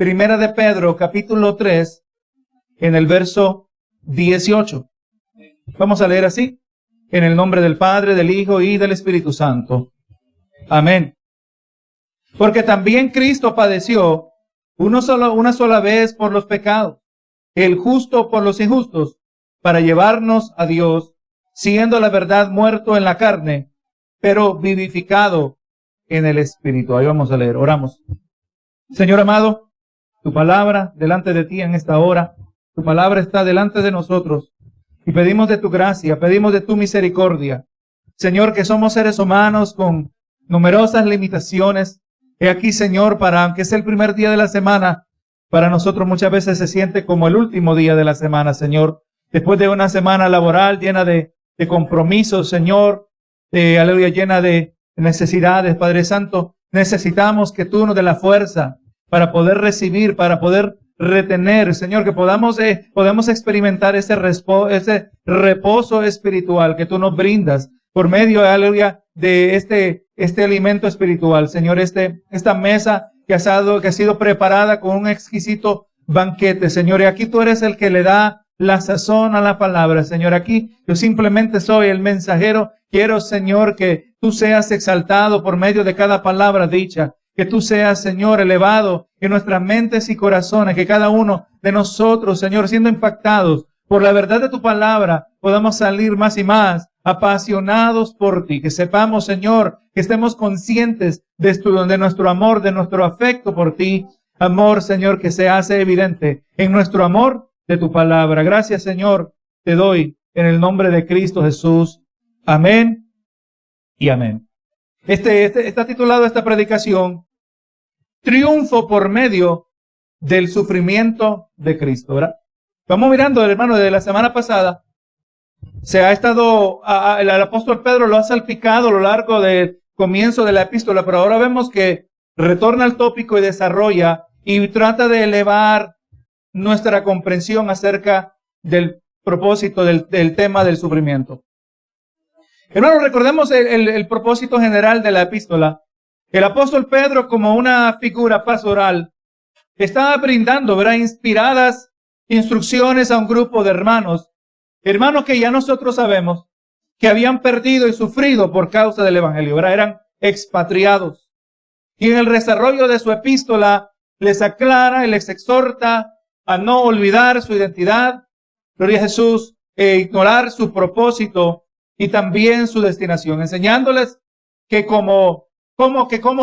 Primera de Pedro, capítulo 3, en el verso 18. Vamos a leer así, en el nombre del Padre, del Hijo y del Espíritu Santo. Amén. Porque también Cristo padeció una sola vez por los pecados, el justo por los injustos, para llevarnos a Dios, siendo la verdad muerto en la carne, pero vivificado en el Espíritu. Ahí vamos a leer, oramos. Señor amado, tu palabra delante de ti en esta hora, tu palabra está delante de nosotros, y pedimos de tu gracia, pedimos de tu misericordia. Señor, que somos seres humanos con numerosas limitaciones. He aquí, Señor, aunque es el primer día de la semana, para nosotros muchas veces se siente como el último día de la semana, Señor. Después de una semana laboral llena de compromisos, Señor, aleluya, llena de necesidades, Padre Santo, necesitamos que tú nos dé la fuerza para poder recibir, para poder retener, Señor, que podamos experimentar ese reposo espiritual que tú nos brindas por medio, aleluya, de este alimento espiritual, Señor, esta mesa que ha sido preparada con un exquisito banquete, Señor, y aquí tú eres el que le da la sazón a la palabra, Señor. Aquí yo simplemente soy el mensajero. Quiero, Señor, que tú seas exaltado por medio de cada palabra dicha, que tú seas, Señor, elevado en nuestras mentes y corazones, que cada uno de nosotros, Señor, siendo impactados por la verdad de tu palabra, podamos salir más y más apasionados por ti, que sepamos, Señor, que estemos conscientes de nuestro amor, de nuestro afecto por ti, amor, Señor, que se hace evidente en nuestro amor de tu palabra. Gracias, Señor, te doy en el nombre de Cristo Jesús. Amén y amén. Está titulado esta predicación, Triunfo por medio del sufrimiento de Cristo, ¿verdad? Vamos mirando, hermano, de la semana pasada, se ha estado, el apóstol Pedro lo ha salpicado a lo largo del comienzo de la epístola, pero ahora vemos que retorna al tópico y desarrolla y trata de elevar nuestra comprensión acerca del propósito del tema del sufrimiento. Hermanos, recordemos el propósito general de la epístola. El apóstol Pedro, como una figura pastoral, estaba brindando, ¿verdad?, inspiradas instrucciones a un grupo de hermanos que ya nosotros sabemos que habían perdido y sufrido por causa del evangelio, ¿verdad? Eran expatriados. Y en el desarrollo de su epístola les aclara y les exhorta a no olvidar su identidad, gloria a Jesús, e ignorar su propósito y también su destinación, enseñándoles que cómo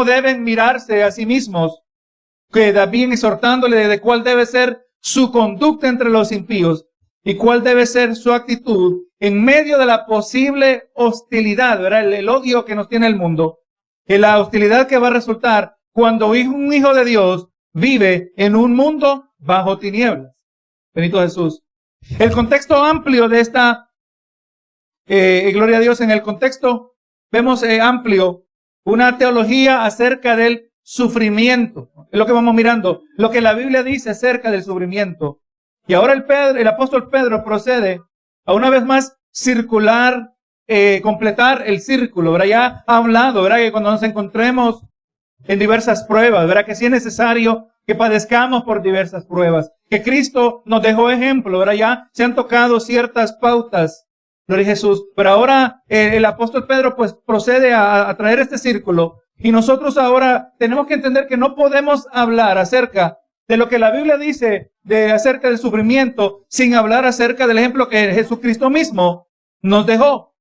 deben mirarse a sí mismos, que también exhortándole de cuál debe ser su conducta entre los impíos y cuál debe ser su actitud en medio de la posible hostilidad, ¿verdad? El odio que nos tiene el mundo, y la hostilidad que va a resultar cuando un hijo de Dios vive en un mundo bajo tinieblas. Bendito Jesús. El contexto amplio de esta, gloria a Dios, en el contexto vemos amplio una teología acerca del sufrimiento. Es lo que vamos mirando, lo que la Biblia dice acerca del sufrimiento. Y ahora el apóstol Pedro procede a una vez más completar el círculo, ¿verdad? Ya ha hablado, ¿verdad?, que cuando nos encontremos en diversas pruebas, ¿verdad?, que sí es necesario que padezcamos por diversas pruebas, que Cristo nos dejó ejemplo, ¿verdad? Ya se han tocado ciertas pautas, gloria a Jesús, pero ahora el apóstol Pedro pues procede a traer este círculo, y nosotros ahora tenemos que entender que no podemos hablar acerca de lo que la Biblia dice acerca del sufrimiento sin hablar acerca del ejemplo que Jesucristo mismo nos dejó.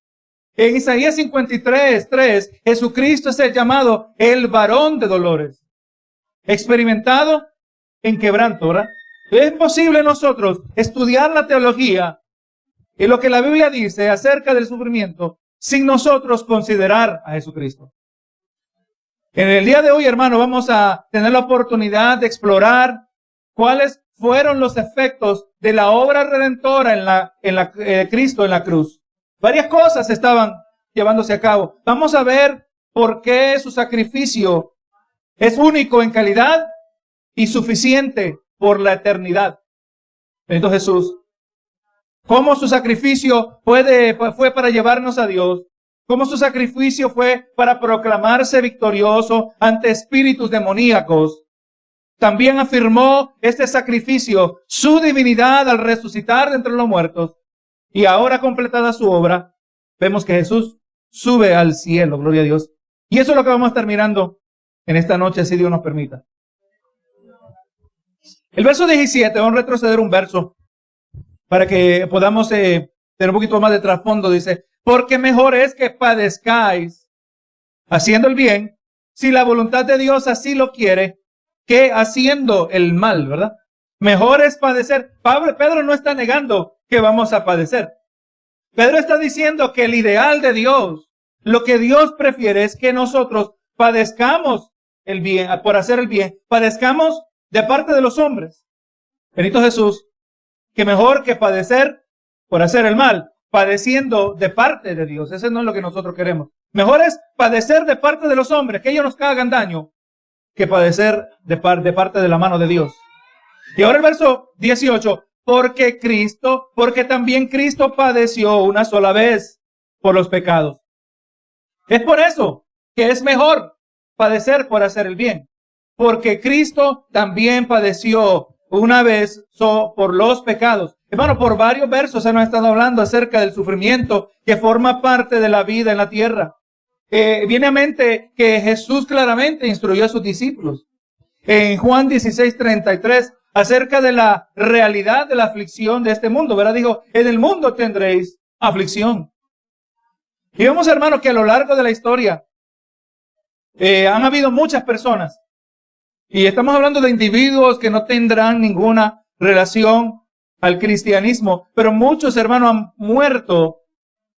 En Isaías 53:3, Jesucristo es el llamado el varón de dolores, experimentado en quebranto, ¿verdad? Es posible nosotros estudiar la teología y lo que la Biblia dice acerca del sufrimiento sin nosotros considerar a Jesucristo. En el día de hoy, hermano, vamos a tener la oportunidad de explorar cuáles fueron los efectos de la obra redentora Cristo en la cruz. Varias cosas estaban llevándose a cabo. Vamos a ver por qué su sacrificio es único en calidad y suficiente por la eternidad. Bendito Jesús. Cómo su sacrificio fue para llevarnos a Dios. Cómo su sacrificio fue para proclamarse victorioso ante espíritus demoníacos. también afirmó este sacrificio, su divinidad al resucitar de entre los muertos. Y ahora completada su obra, vemos que Jesús sube al cielo, gloria a Dios. Y eso es lo que vamos a estar mirando en esta noche, si Dios nos permita. El verso 17, vamos a retroceder un verso para que podamos tener un poquito más de trasfondo. Dice, porque mejor es que padezcáis haciendo el bien, si la voluntad de Dios así lo quiere, que haciendo el mal, ¿verdad? Mejor es padecer. Pedro no está negando que vamos a padecer. Pedro está diciendo que el ideal de Dios, lo que Dios prefiere es que nosotros padezcamos el bien, por hacer el bien, padezcamos de parte de los hombres. Bendito Jesús, que mejor que padecer por hacer el mal, padeciendo de parte de Dios. Eso no es lo que nosotros queremos. Mejor es padecer de parte de los hombres, que ellos nos hagan daño, que padecer de parte de la mano de Dios. Y ahora el verso 18, porque también Cristo padeció una sola vez por los pecados. Es por eso que es mejor padecer por hacer el bien, porque Cristo también padeció una vez por los pecados. Hermano, por varios versos se nos ha estado hablando acerca del sufrimiento que forma parte de la vida en la tierra. Viene a mente que Jesús claramente instruyó a sus discípulos en Juan 16:33 acerca de la realidad de la aflicción de este mundo, ¿verdad? Dijo, en el mundo tendréis aflicción. Y vemos, hermano, que a lo largo de la historia han habido muchas personas, y estamos hablando de individuos que no tendrán ninguna relación al cristianismo, pero muchos, hermanos, han muerto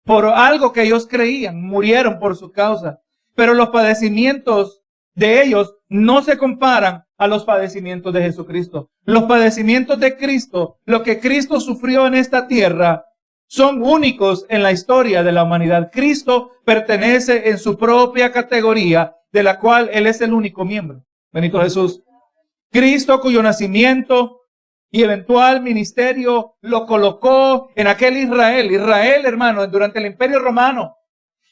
por algo que ellos creían, murieron por su causa. Pero los padecimientos de ellos no se comparan a los padecimientos de Jesucristo. Los padecimientos de Cristo, lo que Cristo sufrió en esta tierra, son únicos en la historia de la humanidad. Cristo pertenece en su propia categoría, de la cual Él es el único miembro. Bendito Jesús. Cristo, cuyo nacimiento y eventual ministerio lo colocó en aquel Israel, hermano, durante el Imperio Romano,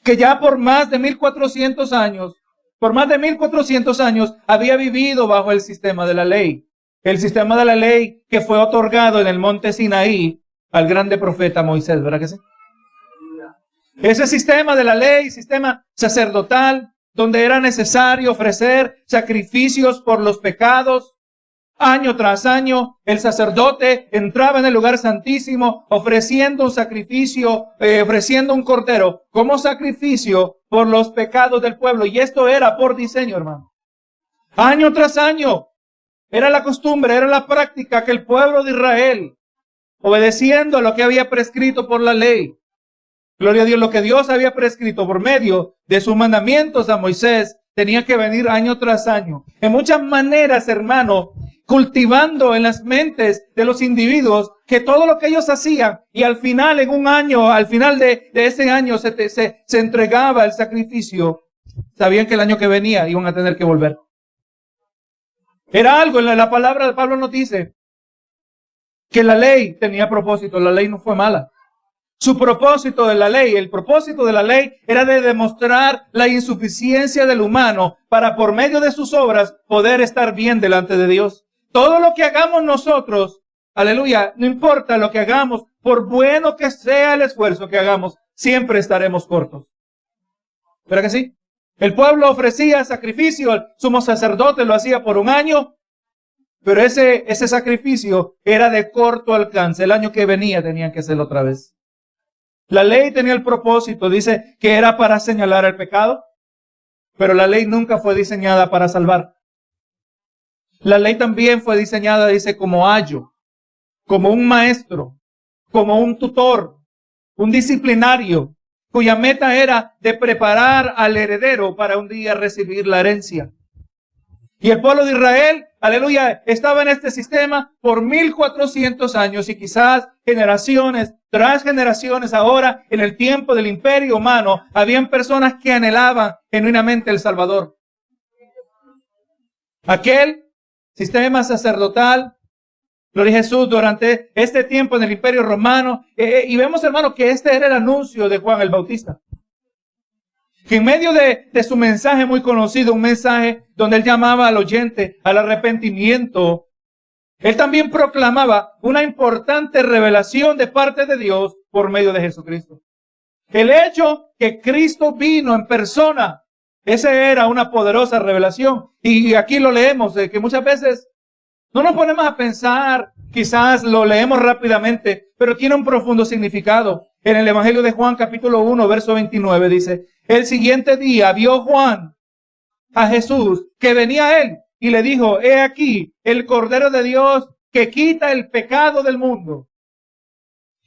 que ya por más de 1400 años había vivido bajo el sistema de la ley. El sistema de la ley que fue otorgado en el monte Sinaí al grande profeta Moisés, ¿verdad que sí? Ese sistema de la ley, sistema sacerdotal, donde era necesario ofrecer sacrificios por los pecados. Año tras año, el sacerdote entraba en el lugar santísimo ofreciendo un sacrificio, ofreciendo un cordero como sacrificio por los pecados del pueblo. Y esto era por diseño, hermano. Año tras año, era la costumbre, era la práctica que el pueblo de Israel, obedeciendo a lo que había prescrito por la ley, gloria a Dios, lo que Dios había prescrito por medio de sus mandamientos a Moisés, tenía que venir año tras año. En muchas maneras, hermano, cultivando en las mentes de los individuos que todo lo que ellos hacían, y al final, en un año, al final de ese año se entregaba el sacrificio, sabían que el año que venía iban a tener que volver. Era algo, en la palabra de Pablo nos dice que la ley tenía propósito, la ley no fue mala. Su propósito de la ley, el propósito de la ley era de demostrar la insuficiencia del humano para por medio de sus obras poder estar bien delante de Dios. Todo lo que hagamos nosotros, aleluya, no importa lo que hagamos, por bueno que sea el esfuerzo que hagamos, siempre estaremos cortos. ¿Verdad que sí? El pueblo ofrecía sacrificio, el sumo sacerdote lo hacía por un año, pero ese sacrificio era de corto alcance. El año que venía tenían que hacerlo otra vez. La ley tenía el propósito, dice, que era para señalar el pecado, pero la ley nunca fue diseñada para salvar. La ley también fue diseñada, dice, como ayo, como un maestro, como un tutor, un disciplinario, cuya meta era de preparar al heredero para un día recibir la herencia. Y el pueblo de Israel, aleluya, estaba en este sistema por 1400 años y quizás generaciones tras generaciones. Ahora, en el tiempo del imperio humano, habían personas que anhelaban genuinamente el Salvador. Aquel sistema sacerdotal, gloria a Jesús, durante este tiempo en el imperio romano, y vemos, hermano, que este era el anuncio de Juan el Bautista. que en medio de su mensaje muy conocido, un mensaje donde él llamaba al oyente al arrepentimiento, él también proclamaba una importante revelación de parte de Dios por medio de Jesucristo. El hecho que Cristo vino en persona, esa era una poderosa revelación. Y aquí lo leemos, que muchas veces no nos ponemos a pensar, quizás lo leemos rápidamente, pero tiene un profundo significado. En el Evangelio de Juan, capítulo 1, verso 29, dice, el siguiente día vio Juan a Jesús que venía a él y le dijo, he aquí el Cordero de Dios que quita el pecado del mundo.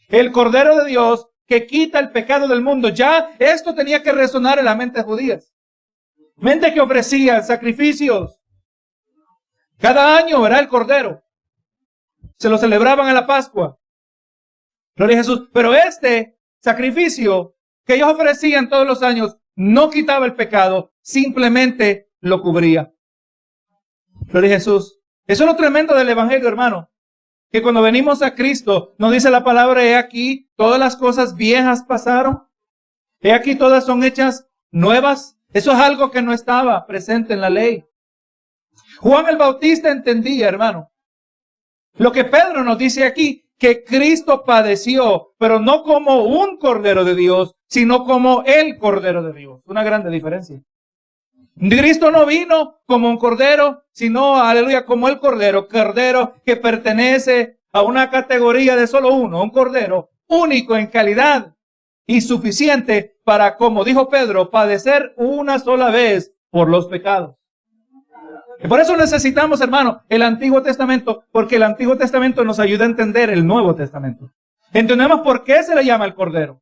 El Cordero de Dios que quita el pecado del mundo. Ya esto tenía que resonar en la mente judía. Mente que ofrecían sacrificios. Cada año era el Cordero. Se lo celebraban en la Pascua. Gloria a Jesús. Pero este sacrificio que ellos ofrecían todos los años no quitaba el pecado, simplemente lo cubría. Gloria a Jesús. Eso es lo tremendo del Evangelio, hermano. Que cuando venimos a Cristo, nos dice la palabra, he aquí, todas las cosas viejas pasaron. He aquí, todas son hechas nuevas. Eso es algo que no estaba presente en la ley. Juan el Bautista entendía, hermano, lo que Pedro nos dice aquí, que Cristo padeció, pero no como un Cordero de Dios, sino como el Cordero de Dios. Una grande diferencia. Cristo no vino como un Cordero, sino, aleluya, como el Cordero que pertenece a una categoría de solo uno, un Cordero único en calidad y suficiente para, como dijo Pedro, padecer una sola vez por los pecados. Y por eso necesitamos, hermano, el Antiguo Testamento, porque el Antiguo Testamento nos ayuda a entender el Nuevo Testamento. Entendemos por qué se le llama el Cordero.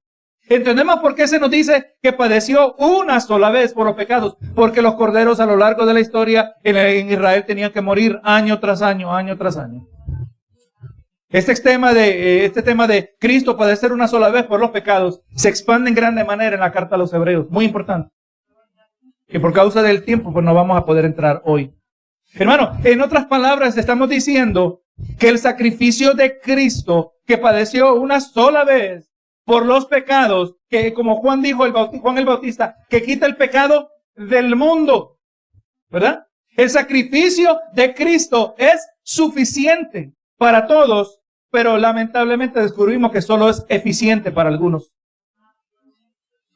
Entendemos por qué se nos dice que padeció una sola vez por los pecados, porque los corderos a lo largo de la historia en Israel tenían que morir año tras año, año tras año. Este tema de Cristo padecer una sola vez por los pecados se expande en grande manera en la carta a los Hebreos, muy importante. Que por causa del tiempo pues no vamos a poder entrar hoy. Hermano, en otras palabras estamos diciendo que el sacrificio de Cristo que padeció una sola vez por los pecados, que como Juan dijo, Juan el Bautista, que quita el pecado del mundo, ¿verdad? El sacrificio de Cristo es suficiente para todos, pero lamentablemente descubrimos que solo es eficiente para algunos.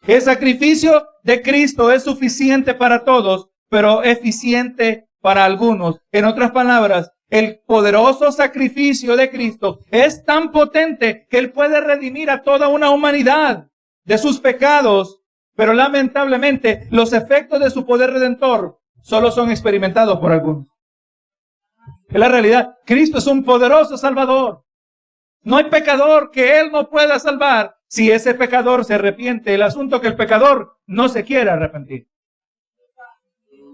El sacrificio de Cristo es suficiente para todos, pero eficiente para algunos. En otras palabras, el poderoso sacrificio de Cristo es tan potente que Él puede redimir a toda una humanidad de sus pecados, pero lamentablemente los efectos de su poder redentor solo son experimentados por algunos. En la realidad, Cristo es un poderoso Salvador. No hay pecador que Él no pueda salvar si ese pecador se arrepiente. El asunto es que el pecador no se quiere arrepentir.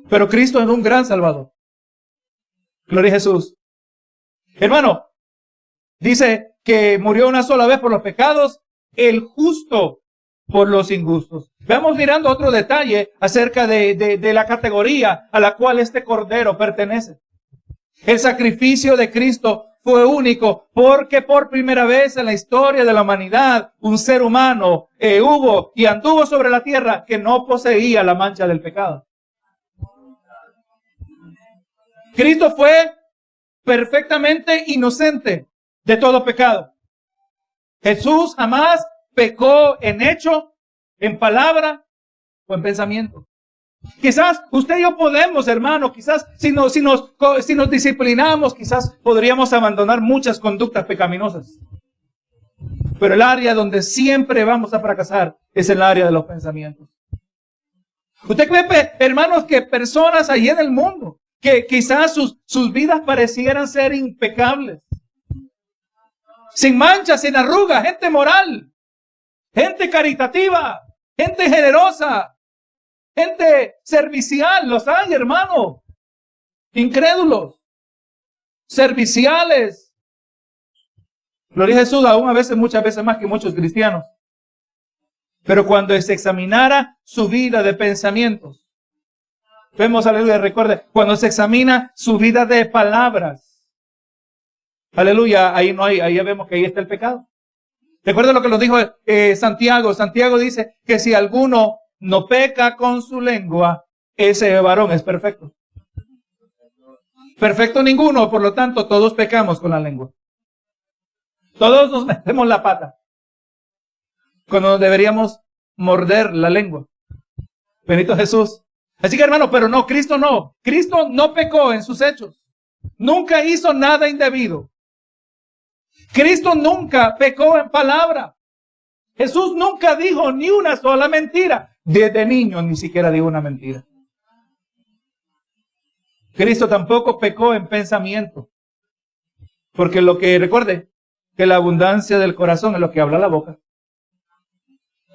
Pero Cristo es un gran Salvador. Gloria a Jesús. Hermano, dice que murió una sola vez por los pecados, el justo por los injustos. Veamos mirando otro detalle acerca de la categoría a la cual este Cordero pertenece. El sacrificio de Cristo fue único porque por primera vez en la historia de la humanidad un ser humano hubo y anduvo sobre la tierra que no poseía la mancha del pecado. Cristo fue perfectamente inocente de todo pecado. Jesús jamás pecó en hecho, en palabra o en pensamiento. Quizás usted y yo podemos, hermano, quizás si nos disciplinamos, quizás podríamos abandonar muchas conductas pecaminosas. Pero el área donde siempre vamos a fracasar es el área de los pensamientos. Usted ve, hermanos, que personas allí en el mundo, que quizás sus vidas parecieran ser impecables, sin manchas, sin arrugas, gente moral, gente caritativa, gente generosa, gente servicial. Los hay, hermano, incrédulos, serviciales. Gloria a Jesús, aún a veces, muchas veces más que muchos cristianos. Pero cuando se examinara su vida de pensamientos, vemos, aleluya, recuerde, cuando se examina su vida de palabras, aleluya, ahí ya vemos que ahí está el pecado. Recuerda lo que nos dijo Santiago. Santiago dice que si alguno no peca con su lengua, ese varón es perfecto. Perfecto ninguno, por lo tanto, todos pecamos con la lengua. Todos nos metemos la pata cuando deberíamos morder la lengua. Bendito Jesús. Así que, hermano, pero no, Cristo no. Cristo no pecó en sus hechos. Nunca hizo nada indebido. Cristo nunca pecó en palabra. Jesús nunca dijo ni una sola mentira. Desde niño ni siquiera dijo una mentira. Cristo tampoco pecó en pensamiento. Porque recuerde, que la abundancia del corazón es lo que habla la boca.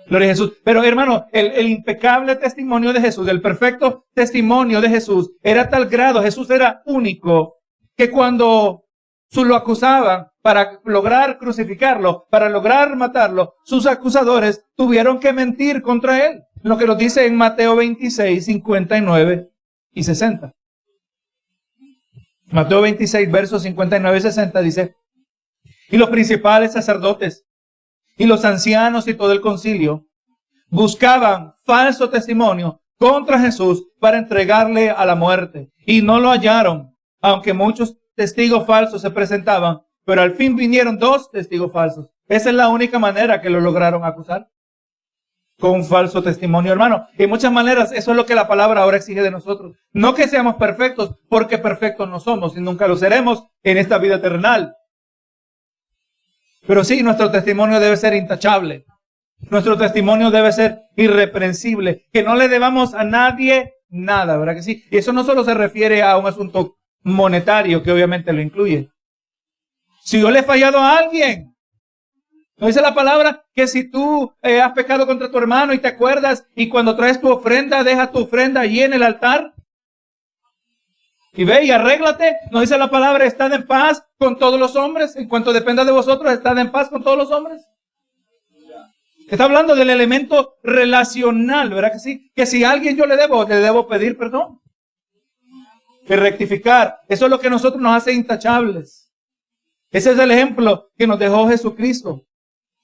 Gloria a Jesús. Pero hermano, el impecable testimonio de Jesús, el perfecto testimonio de Jesús, era a tal grado, Jesús era único, que cuando lo acusaban para lograr crucificarlo, para lograr matarlo, sus acusadores tuvieron que mentir contra él. Lo que nos dice en Mateo 26, 59 y 60. Mateo 26, versos 59 y 60 dice: y los principales sacerdotes y los ancianos y todo el concilio buscaban falso testimonio contra Jesús para entregarle a la muerte. Y no lo hallaron, aunque muchos testigos falsos se presentaban, pero al fin vinieron 2 testigos falsos. Esa es la única manera que lo lograron acusar, con un falso testimonio, hermano. De muchas maneras, eso es lo que la palabra ahora exige de nosotros. No que seamos perfectos, porque perfectos no somos y nunca lo seremos en esta vida terrenal. Pero sí, nuestro testimonio debe ser intachable. Nuestro testimonio debe ser irreprensible. Que no le debamos a nadie nada, ¿verdad que sí? Y eso no solo se refiere a un asunto monetario, que obviamente lo incluye. Si yo le he fallado a alguien, ¿no dice la palabra que si tú has pecado contra tu hermano y te acuerdas y cuando traes tu ofrenda, deja tu ofrenda allí en el altar? Y ve y arréglate. ¿No dice la palabra, estad en paz con todos los hombres? En cuanto dependa de vosotros, estad en paz con todos los hombres. Está hablando del elemento relacional, ¿verdad que sí? Que si a alguien yo le debo pedir perdón. Y rectificar. Eso es lo que a nosotros nos hace intachables. Ese es el ejemplo que nos dejó Jesucristo.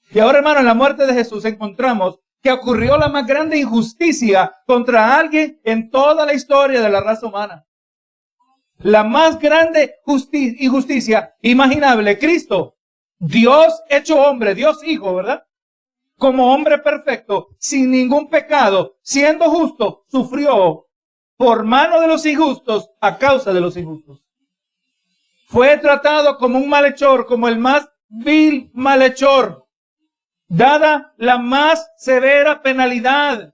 Y ahora, hermano, en la muerte de Jesús encontramos que ocurrió la más grande injusticia contra alguien en toda la historia de la raza humana. La más grande injusticia imaginable. Cristo, Dios hecho hombre, Dios Hijo, ¿verdad? Como hombre perfecto, sin ningún pecado, siendo justo, sufrió por mano de los injustos a causa de los injustos. Fue tratado como un malhechor, como el más vil malhechor, dada la más severa penalidad.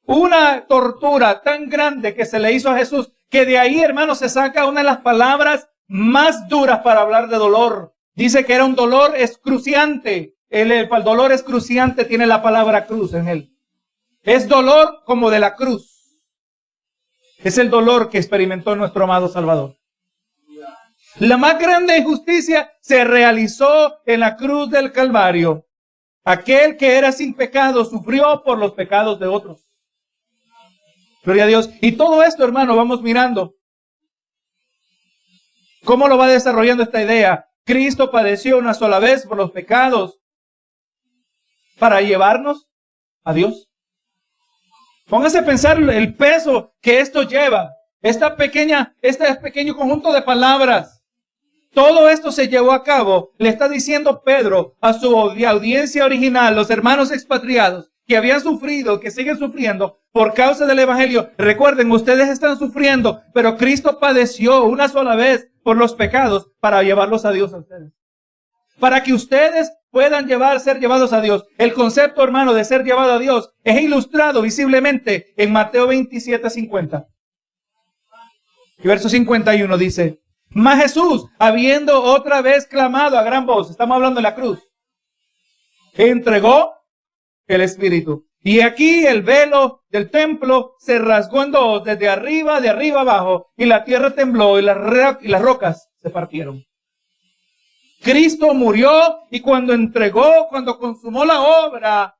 Una tortura tan grande que se le hizo a Jesús, que de ahí, hermano, se saca una de las palabras más duras para hablar de dolor. Dice que era un dolor excruciante. El dolor excruciante tiene la palabra cruz en él. Es dolor como de la cruz. Es el dolor que experimentó nuestro amado Salvador. La más grande injusticia se realizó en la cruz del Calvario. Aquel que era sin pecado sufrió por los pecados de otros. Gloria a Dios. Y todo esto, hermano, vamos mirando cómo lo va desarrollando esta idea. Cristo padeció una sola vez por los pecados para llevarnos a Dios. Póngase a pensar el peso que esto lleva. Este pequeño conjunto de palabras. Todo esto se llevó a cabo, le está diciendo Pedro a su audiencia original, los hermanos expatriados, que habían sufrido, que siguen sufriendo por causa del evangelio. Recuerden, ustedes están sufriendo, pero Cristo padeció una sola vez por los pecados para llevarlos a Dios a ustedes. Para que ustedes puedan ser llevados a Dios. El concepto, hermano, de ser llevado a Dios es ilustrado visiblemente en Mateo 27, 50. Y verso 51 dice: mas Jesús, habiendo otra vez clamado a gran voz, estamos hablando de la cruz, entregó el Espíritu. Y aquí el velo del templo se rasgó en dos, de arriba abajo, y la tierra tembló y las rocas se partieron. Cristo murió y cuando consumó la obra,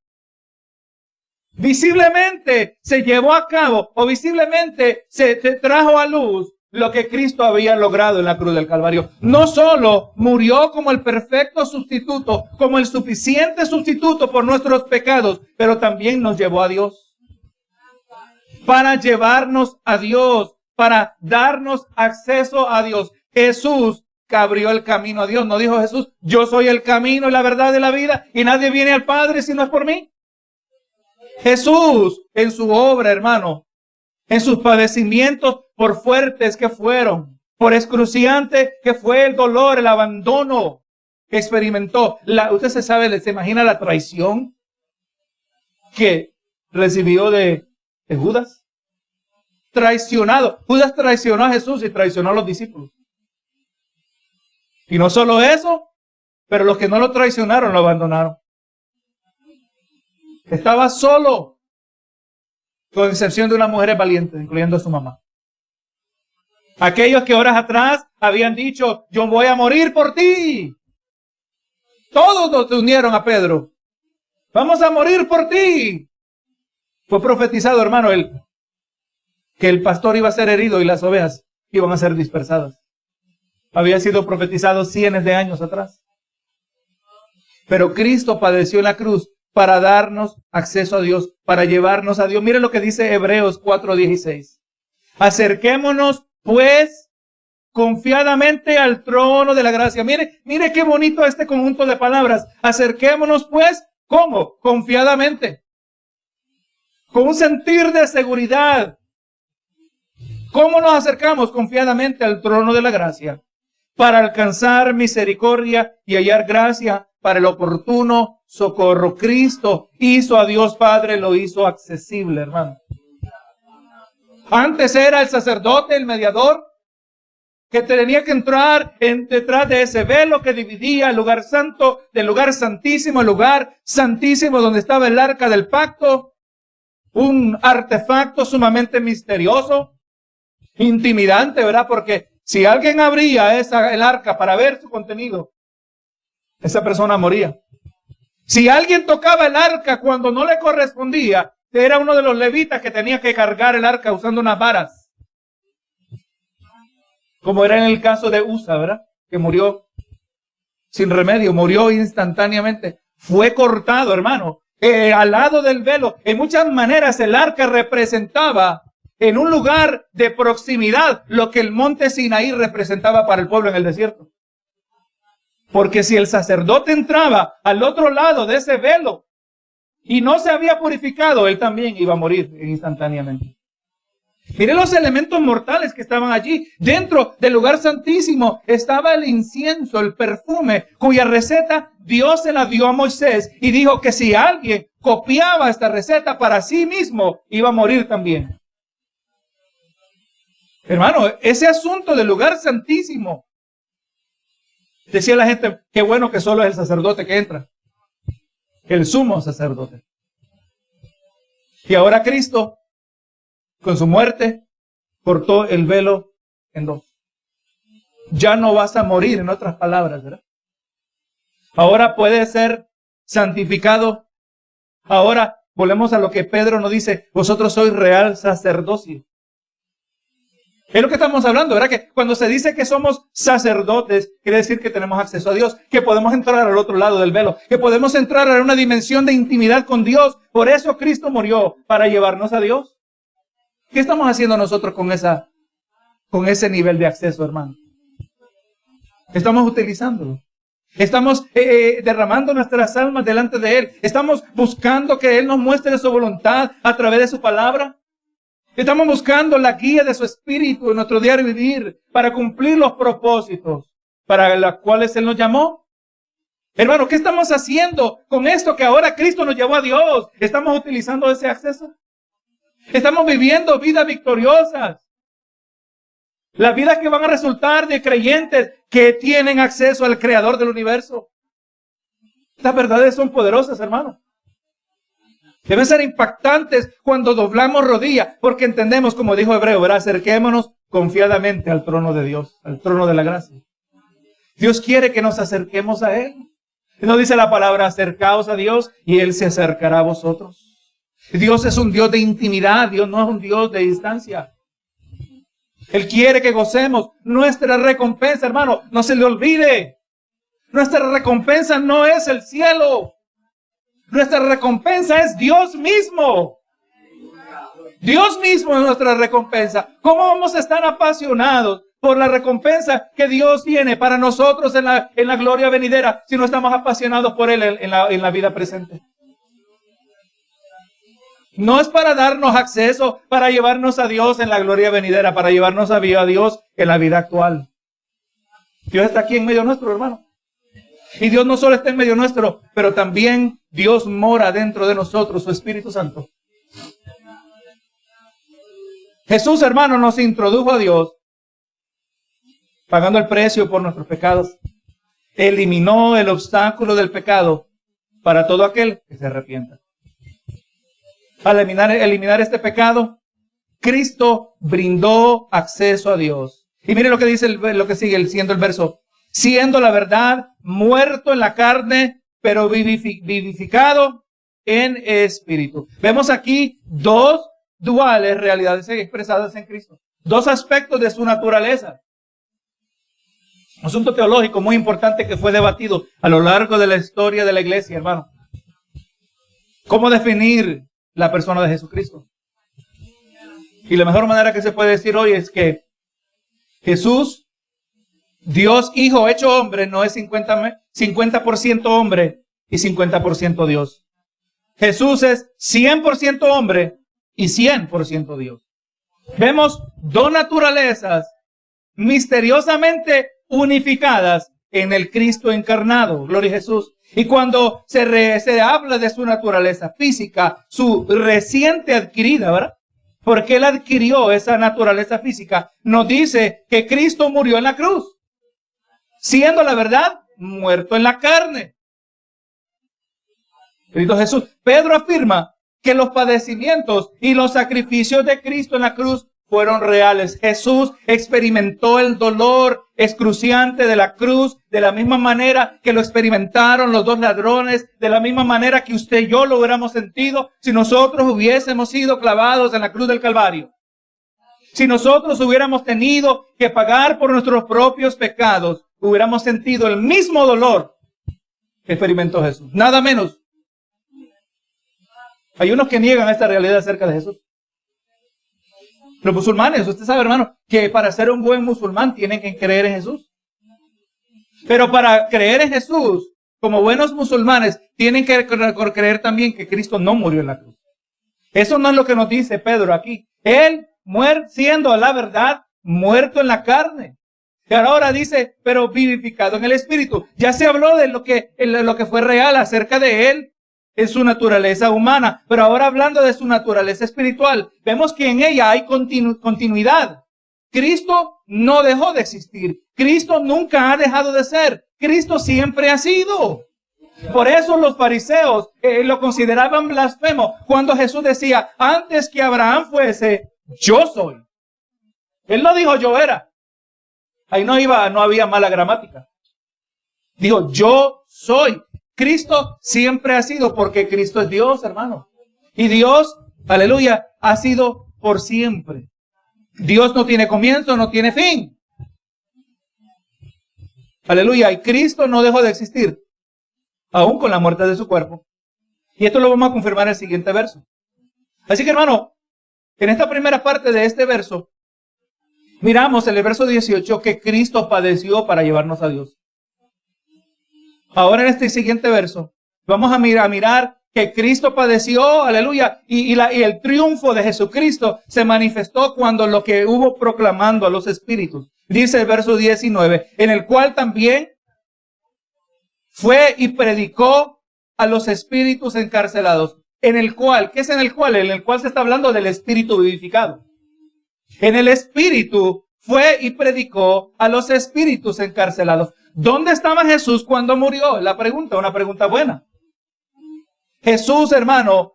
visiblemente se llevó a cabo, o visiblemente se trajo a luz lo que Cristo había logrado en la cruz del Calvario. No solo murió como el perfecto sustituto, como el suficiente sustituto por nuestros pecados, pero también nos llevó a Dios. para llevarnos a Dios, para darnos acceso a Dios. Jesús que abrió el camino a Dios. ¿No dijo Jesús: yo soy el camino y la verdad y la vida, y nadie viene al Padre si no es por mí? Jesús, en su obra, hermano, en sus padecimientos, por fuertes que fueron, por excruciante que fue el dolor, el abandono que experimentó. Usted se imagina la traición que recibió de Judas. Traicionado. Judas traicionó a Jesús y traicionó a los discípulos. Y no solo eso, pero los que no lo traicionaron lo abandonaron. Estaba solo, con excepción de unas mujeres valientes, incluyendo a su mamá. Aquellos que horas atrás habían dicho: yo voy a morir por ti. Todos nos unieron a Pedro. Vamos a morir por ti. Fue profetizado, hermano, que el pastor iba a ser herido y las ovejas iban a ser dispersadas. Había sido profetizado cientos de años atrás. Pero Cristo padeció en la cruz para darnos acceso a Dios, para llevarnos a Dios. Mire lo que dice Hebreos 4:16. Acerquémonos, pues, confiadamente al trono de la gracia. Mire qué bonito este conjunto de palabras. Acerquémonos, pues, ¿cómo? Confiadamente. Con un sentir de seguridad. ¿Cómo nos acercamos? Confiadamente al trono de la gracia, para alcanzar misericordia y hallar gracia para el oportuno socorro. Cristo hizo a Dios Padre, lo hizo accesible, hermano. Antes era el sacerdote, el mediador, que tenía que entrar detrás de ese velo que dividía el lugar santo del lugar santísimo, el lugar santísimo donde estaba el arca del pacto, un artefacto sumamente misterioso, intimidante, ¿verdad? Porque si alguien abría el arca para ver su contenido, esa persona moría. Si alguien tocaba el arca cuando no le correspondía, era uno de los levitas que tenía que cargar el arca usando unas varas. Como era en el caso de Usa, ¿verdad? Que murió sin remedio, murió instantáneamente. Fue cortado, hermano, al lado del velo. En muchas maneras el arca representaba en un lugar de proximidad lo que el monte Sinaí representaba para el pueblo en el desierto. Porque si el sacerdote entraba al otro lado de ese velo y no se había purificado, él también iba a morir instantáneamente. Mire los elementos mortales que estaban allí. Dentro del lugar santísimo estaba el incienso, el perfume, cuya receta Dios se la dio a Moisés y dijo que si alguien copiaba esta receta para sí mismo, iba a morir también. Hermano, ese asunto del lugar santísimo, decía la gente: qué bueno que solo es el sacerdote que entra, el sumo sacerdote. Y ahora Cristo, con su muerte, cortó el velo en dos. Ya no vas a morir, en otras palabras, ¿verdad? Ahora puedes ser santificado. Ahora volvemos a lo que Pedro nos dice: vosotros sois real sacerdocio. Es lo que estamos hablando, ¿verdad? Que cuando se dice que somos sacerdotes, quiere decir que tenemos acceso a Dios, que podemos entrar al otro lado del velo, que podemos entrar a una dimensión de intimidad con Dios. Por eso Cristo murió, para llevarnos a Dios. ¿Qué estamos haciendo nosotros con ese nivel de acceso, hermano? Estamos utilizándolo. Estamos derramando nuestras almas delante de Él. Estamos buscando que Él nos muestre su voluntad a través de su palabra. Estamos buscando la guía de su Espíritu en nuestro diario vivir para cumplir los propósitos para los cuales Él nos llamó. Hermano, ¿qué estamos haciendo con esto que ahora Cristo nos llevó a Dios? ¿Estamos utilizando ese acceso? Estamos viviendo vidas victoriosas. Las vidas que van a resultar de creyentes que tienen acceso al Creador del universo. Estas verdades son poderosas, hermano. Deben ser impactantes cuando doblamos rodillas, porque entendemos, como dijo Hebreo, ¿verdad? Acerquémonos confiadamente al trono de Dios, al trono de la gracia. Dios quiere que nos acerquemos a Él. Nos dice la palabra: acercaos a Dios y Él se acercará a vosotros. Dios es un Dios de intimidad, Dios no es un Dios de distancia. Él quiere que gocemos nuestra recompensa, hermano. No se le olvide. Nuestra recompensa no es el cielo. Nuestra recompensa es Dios mismo. Dios mismo es nuestra recompensa. ¿Cómo vamos a estar apasionados por la recompensa que Dios tiene para nosotros en la gloria venidera si no estamos apasionados por Él en la vida presente? No es para darnos acceso, para llevarnos a Dios en la gloria venidera, para llevarnos a Dios en la vida actual. Dios está aquí en medio nuestro, hermano. Y Dios no solo está en medio nuestro, pero también Dios mora dentro de nosotros, su Espíritu Santo. Jesús, hermano, nos introdujo a Dios pagando el precio por nuestros pecados. Eliminó el obstáculo del pecado para todo aquel que se arrepienta. Al eliminar este pecado, Cristo brindó acceso a Dios. Y mire lo que dice lo que sigue siendo el verso. Siendo la verdad, muerto en la carne, pero vivificado en espíritu. Vemos aquí dos duales realidades expresadas en Cristo. Dos aspectos de su naturaleza. Un asunto teológico muy importante que fue debatido a lo largo de la historia de la iglesia, hermano. ¿Cómo definir la persona de Jesucristo? Y la mejor manera que se puede decir hoy es que Jesús, Dios Hijo hecho hombre, no es 50% hombre y 50% Dios. Jesús es 100% hombre y 100% Dios. Vemos dos naturalezas misteriosamente unificadas en el Cristo encarnado. Gloria a Jesús. Y cuando se habla de su naturaleza física, su reciente adquirida, ¿verdad? Porque Él adquirió esa naturaleza física, nos dice que Cristo murió en la cruz, siendo la verdad, muerto en la carne. Cristo Jesús. Pedro afirma que los padecimientos y los sacrificios de Cristo en la cruz fueron reales. Jesús experimentó el dolor excruciante de la cruz de la misma manera que lo experimentaron los dos ladrones, de la misma manera que usted y yo lo hubiéramos sentido si nosotros hubiésemos sido clavados en la cruz del Calvario. Si nosotros hubiéramos tenido que pagar por nuestros propios pecados, hubiéramos sentido el mismo dolor que experimentó Jesús. Nada menos. Hay unos que niegan esta realidad acerca de Jesús. Los musulmanes, usted sabe, hermano, que para ser un buen musulmán tienen que creer en Jesús. Pero para creer en Jesús, como buenos musulmanes, tienen que creer también que Cristo no murió en la cruz. Eso no es lo que nos dice Pedro aquí. Él, siendo la verdad, muerto en la carne. Y ahora dice, pero vivificado en el Espíritu. Ya se habló de lo que fue real acerca de Él en su naturaleza humana, pero ahora hablando de su naturaleza espiritual, vemos que en ella hay continuidad. Cristo no dejó de existir. Cristo nunca ha dejado de ser. Cristo siempre ha sido. Por eso los fariseos lo consideraban blasfemo cuando Jesús decía, antes que Abraham fuese, yo soy. Él no dijo yo era. Ahí no había mala gramática. Dijo, yo soy. Cristo siempre ha sido, porque Cristo es Dios, hermano. Y Dios, aleluya, ha sido por siempre. Dios no tiene comienzo, no tiene fin. Aleluya, y Cristo no dejó de existir, aún con la muerte de su cuerpo. Y esto lo vamos a confirmar en el siguiente verso. Así que, hermano, en esta primera parte de este verso, miramos en el verso 18 que Cristo padeció para llevarnos a Dios. Ahora en este siguiente verso, vamos a mirar que Cristo padeció, aleluya, y el triunfo de Jesucristo se manifestó cuando lo que hubo proclamando a los espíritus. Dice el verso 19, en el cual también fue y predicó a los espíritus encarcelados. En el cual, ¿qué es en el cual? En el cual se está hablando del espíritu vivificado. En el espíritu fue y predicó a los espíritus encarcelados. ¿Dónde estaba Jesús cuando murió? La pregunta, una pregunta buena. Jesús, hermano,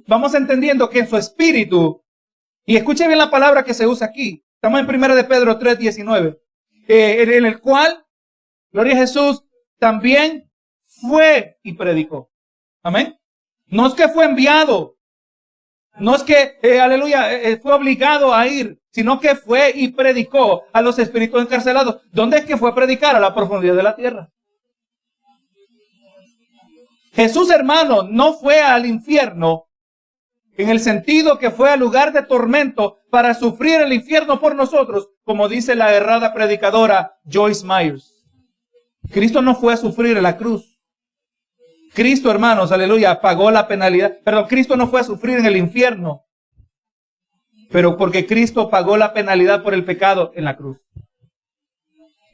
vamos entendiendo que en su espíritu, y escuche bien la palabra que se usa aquí, estamos en 1 de Pedro 3:19, en el cual, gloria a Jesús, también fue y predicó. Amén. No es que fue enviado, no es que, aleluya, fue obligado a ir, sino que fue y predicó a los espíritus encarcelados. ¿Dónde es que fue a predicar? A la profundidad de la tierra. Jesús, hermano, no fue al infierno en el sentido que fue al lugar de tormento para sufrir el infierno por nosotros, como dice la errada predicadora Joyce Myers. Cristo no fue a sufrir en la cruz. Cristo, hermanos, aleluya, pagó la penalidad. Perdón, Cristo no fue a sufrir en el infierno, pero porque Cristo pagó la penalidad por el pecado en la cruz.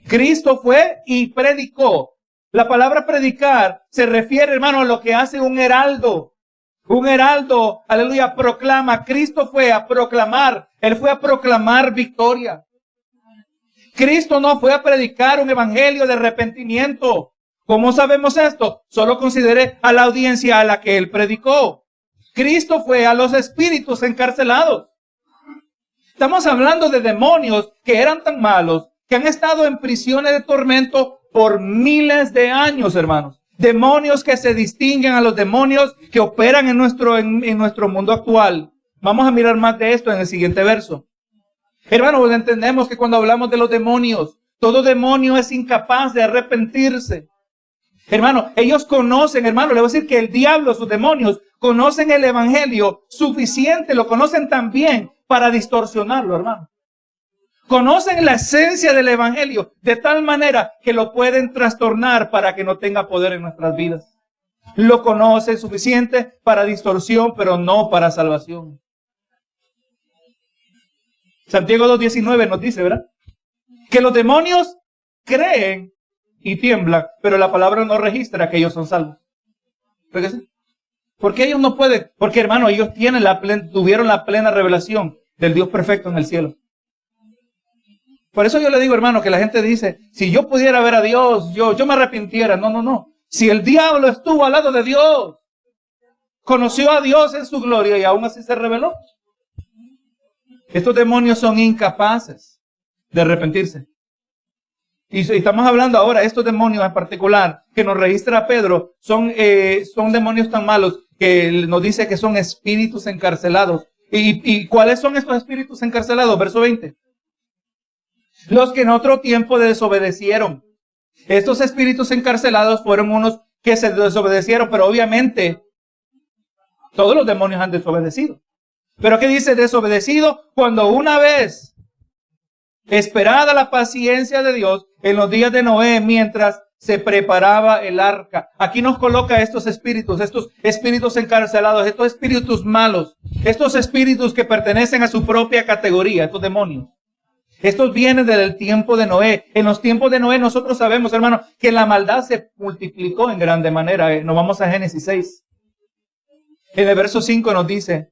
Cristo fue y predicó. La palabra predicar se refiere, hermano, a lo que hace un heraldo. Un heraldo, aleluya, proclama. Cristo fue a proclamar. Él fue a proclamar victoria. Cristo no fue a predicar un evangelio de arrepentimiento. ¿Cómo sabemos esto? Solo considere a la audiencia a la que él predicó. Cristo fue a los espíritus encarcelados. Estamos hablando de demonios que eran tan malos, que han estado en prisiones de tormento por miles de años, hermanos. Demonios que se distinguen a los demonios que operan en nuestro mundo actual. Vamos a mirar más de esto en el siguiente verso. Hermanos, entendemos que cuando hablamos de los demonios, todo demonio es incapaz de arrepentirse. Hermano, ellos conocen, hermano, le voy a decir que el diablo, sus demonios, conocen el evangelio suficiente, lo conocen tan bien para distorsionarlo, hermano. Conocen la esencia del evangelio de tal manera que lo pueden trastornar para que no tenga poder en nuestras vidas. Lo conocen suficiente para distorsión, pero no para salvación. Santiago 2:19 nos dice, ¿verdad? Que los demonios creen y tiemblan, pero la palabra no registra que ellos son salvos. ¿Por qué? Porque ellos no pueden, porque hermano, ellos tuvieron la plena revelación del Dios perfecto en el cielo. Por eso yo le digo, hermano, que la gente dice, si yo pudiera ver a Dios, yo me arrepintiera. No. Si el diablo estuvo al lado de Dios, conoció a Dios en su gloria y aún así se rebeló. Estos demonios son incapaces de arrepentirse. Y estamos hablando ahora, estos demonios en particular, que nos registra Pedro, son demonios tan malos que nos dice que son espíritus encarcelados. ¿Y cuáles son estos espíritus encarcelados? Verso 20. Los que en otro tiempo desobedecieron. Estos espíritus encarcelados fueron unos que se desobedecieron, pero obviamente todos los demonios han desobedecido. ¿Pero qué dice desobedecido? Cuando una vez esperada la paciencia de Dios en los días de Noé, mientras se preparaba el arca. Aquí nos coloca estos espíritus encarcelados, estos espíritus malos, estos espíritus que pertenecen a su propia categoría, estos demonios. Estos vienen del tiempo de Noé. En los tiempos de Noé nosotros sabemos, hermano, que la maldad se multiplicó en grande manera. Nos vamos a Génesis 6. En el verso 5 nos dice,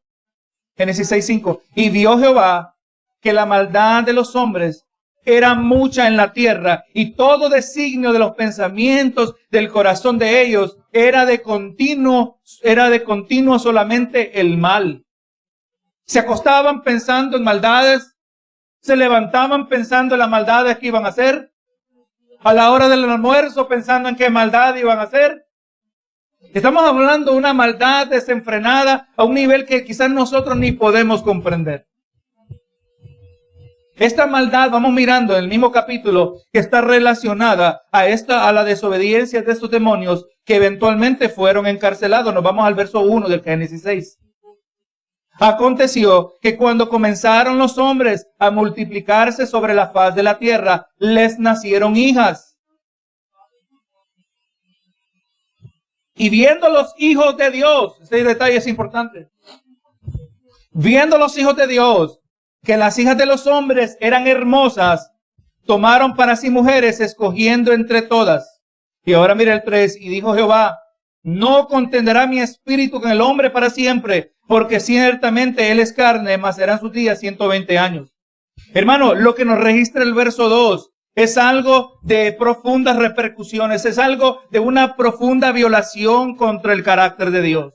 Génesis 6:5, y vio Jehová que la maldad de los hombres era mucha en la tierra, y todo designio de los pensamientos del corazón de ellos era de continuo solamente el mal. Se acostaban pensando en maldades, se levantaban pensando en las maldades que iban a hacer, a la hora del almuerzo pensando en qué maldad iban a hacer. Estamos hablando de una maldad desenfrenada a un nivel que quizás nosotros ni podemos comprender. Esta maldad, vamos mirando en el mismo capítulo, que está relacionada a la desobediencia de estos demonios que eventualmente fueron encarcelados. Nos vamos al verso 1 del Génesis 6. Aconteció que cuando comenzaron los hombres a multiplicarse sobre la faz de la tierra, les nacieron hijas. Y viendo los hijos de Dios, este detalle es importante, viendo los hijos de Dios, que las hijas de los hombres eran hermosas, tomaron para sí mujeres, escogiendo entre todas. Y ahora mira el 3, y dijo Jehová, no contenderá mi espíritu con el hombre para siempre, porque ciertamente él es carne, mas serán sus días 120 años. Hermano, lo que nos registra el verso 2 es algo de profundas repercusiones, es algo de una profunda violación contra el carácter de Dios.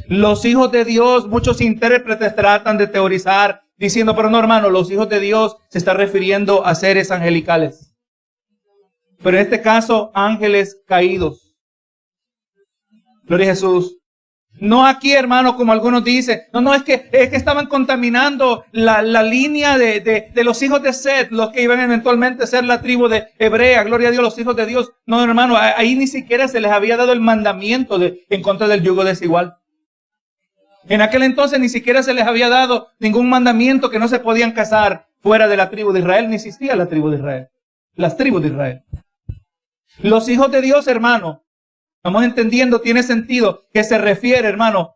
Los hijos de Dios, muchos intérpretes tratan de teorizar, diciendo, pero no, hermano, los hijos de Dios se está refiriendo a seres angelicales. Pero en este caso, ángeles caídos. Gloria a Jesús. No aquí, hermano, como algunos dicen. No, es que estaban contaminando la línea de los hijos de Set, los que iban eventualmente a ser la tribu de Hebrea. Gloria a Dios, los hijos de Dios. No, hermano, ahí ni siquiera se les había dado el mandamiento en contra del yugo desigual. En aquel entonces ni siquiera se les había dado ningún mandamiento que no se podían casar fuera de la tribu de Israel. Ni existía la tribu de Israel. Las tribus de Israel. Los hijos de Dios, hermano, estamos entendiendo, tiene sentido que se refiere, hermano,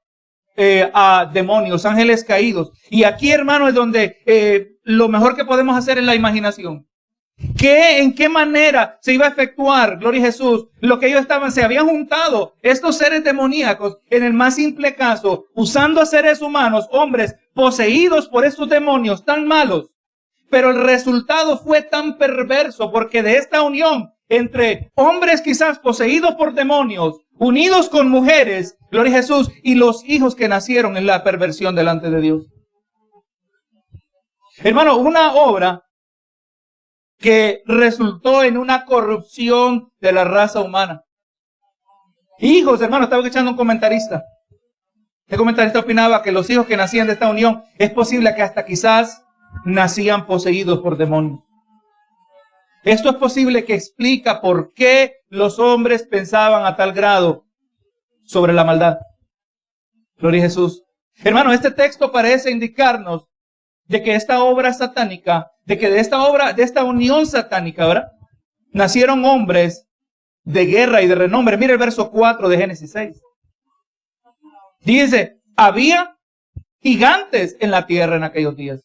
a demonios, ángeles caídos. Y aquí, hermano, es donde lo mejor que podemos hacer es la imaginación. ¿En qué manera se iba a efectuar, gloria a Jesús, lo que ellos se habían juntado, estos seres demoníacos, en el más simple caso, usando a seres humanos, hombres poseídos por estos demonios tan malos? Pero el resultado fue tan perverso, porque de esta unión entre hombres quizás poseídos por demonios, unidos con mujeres, gloria a Jesús, y los hijos que nacieron en la perversión delante de Dios. Hermano, una obra que resultó en una corrupción de la raza humana. Hijos, hermano, estaba escuchando un comentarista. Este comentarista opinaba que los hijos que nacían de esta unión, es posible que hasta quizás nacían poseídos por demonios. Esto es posible que explica por qué los hombres pensaban a tal grado sobre la maldad. Gloria a Jesús. Hermano, este texto parece indicarnos de que esta obra satánica, de que de esta unión satánica, ¿verdad?, nacieron hombres de guerra y de renombre. Mire el verso 4 de Génesis 6. Dice, había gigantes en la tierra en aquellos días.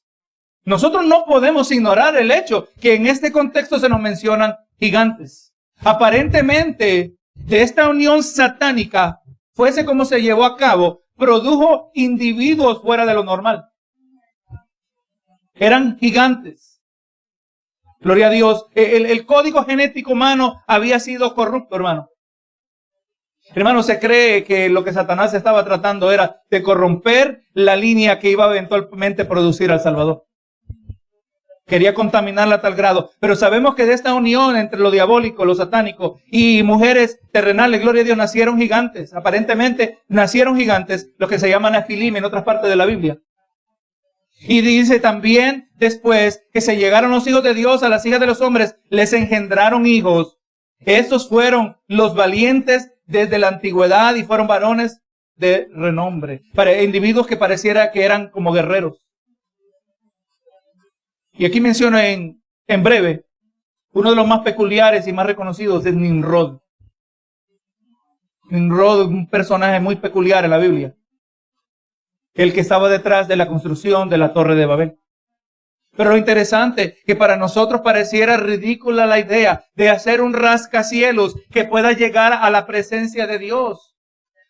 Nosotros no podemos ignorar el hecho que en este contexto se nos mencionan gigantes. Aparentemente, de esta unión satánica, fuese como se llevó a cabo, produjo individuos fuera de lo normal. Eran gigantes. Gloria a Dios. El código genético humano había sido corrupto, hermano. Hermano, se cree que lo que Satanás estaba tratando era de corromper la línea que iba eventualmente a producir al Salvador. Quería contaminarla a tal grado. Pero sabemos que de esta unión entre lo diabólico, lo satánico y mujeres terrenales, gloria a Dios, nacieron gigantes. Aparentemente nacieron gigantes, los que se llaman Nefilim en otras partes de la Biblia. Y dice también después que se llegaron los hijos de Dios a las hijas de los hombres, les engendraron hijos. Estos fueron los valientes desde la antigüedad y fueron varones de renombre. Para individuos que pareciera que eran como guerreros. Y aquí menciono en breve, uno de los más peculiares y más reconocidos es Nimrod. Nimrod, un personaje muy peculiar en la Biblia. El que estaba detrás de la construcción de la Torre de Babel. Pero lo interesante, que para nosotros pareciera ridícula la idea de hacer un rascacielos que pueda llegar a la presencia de Dios.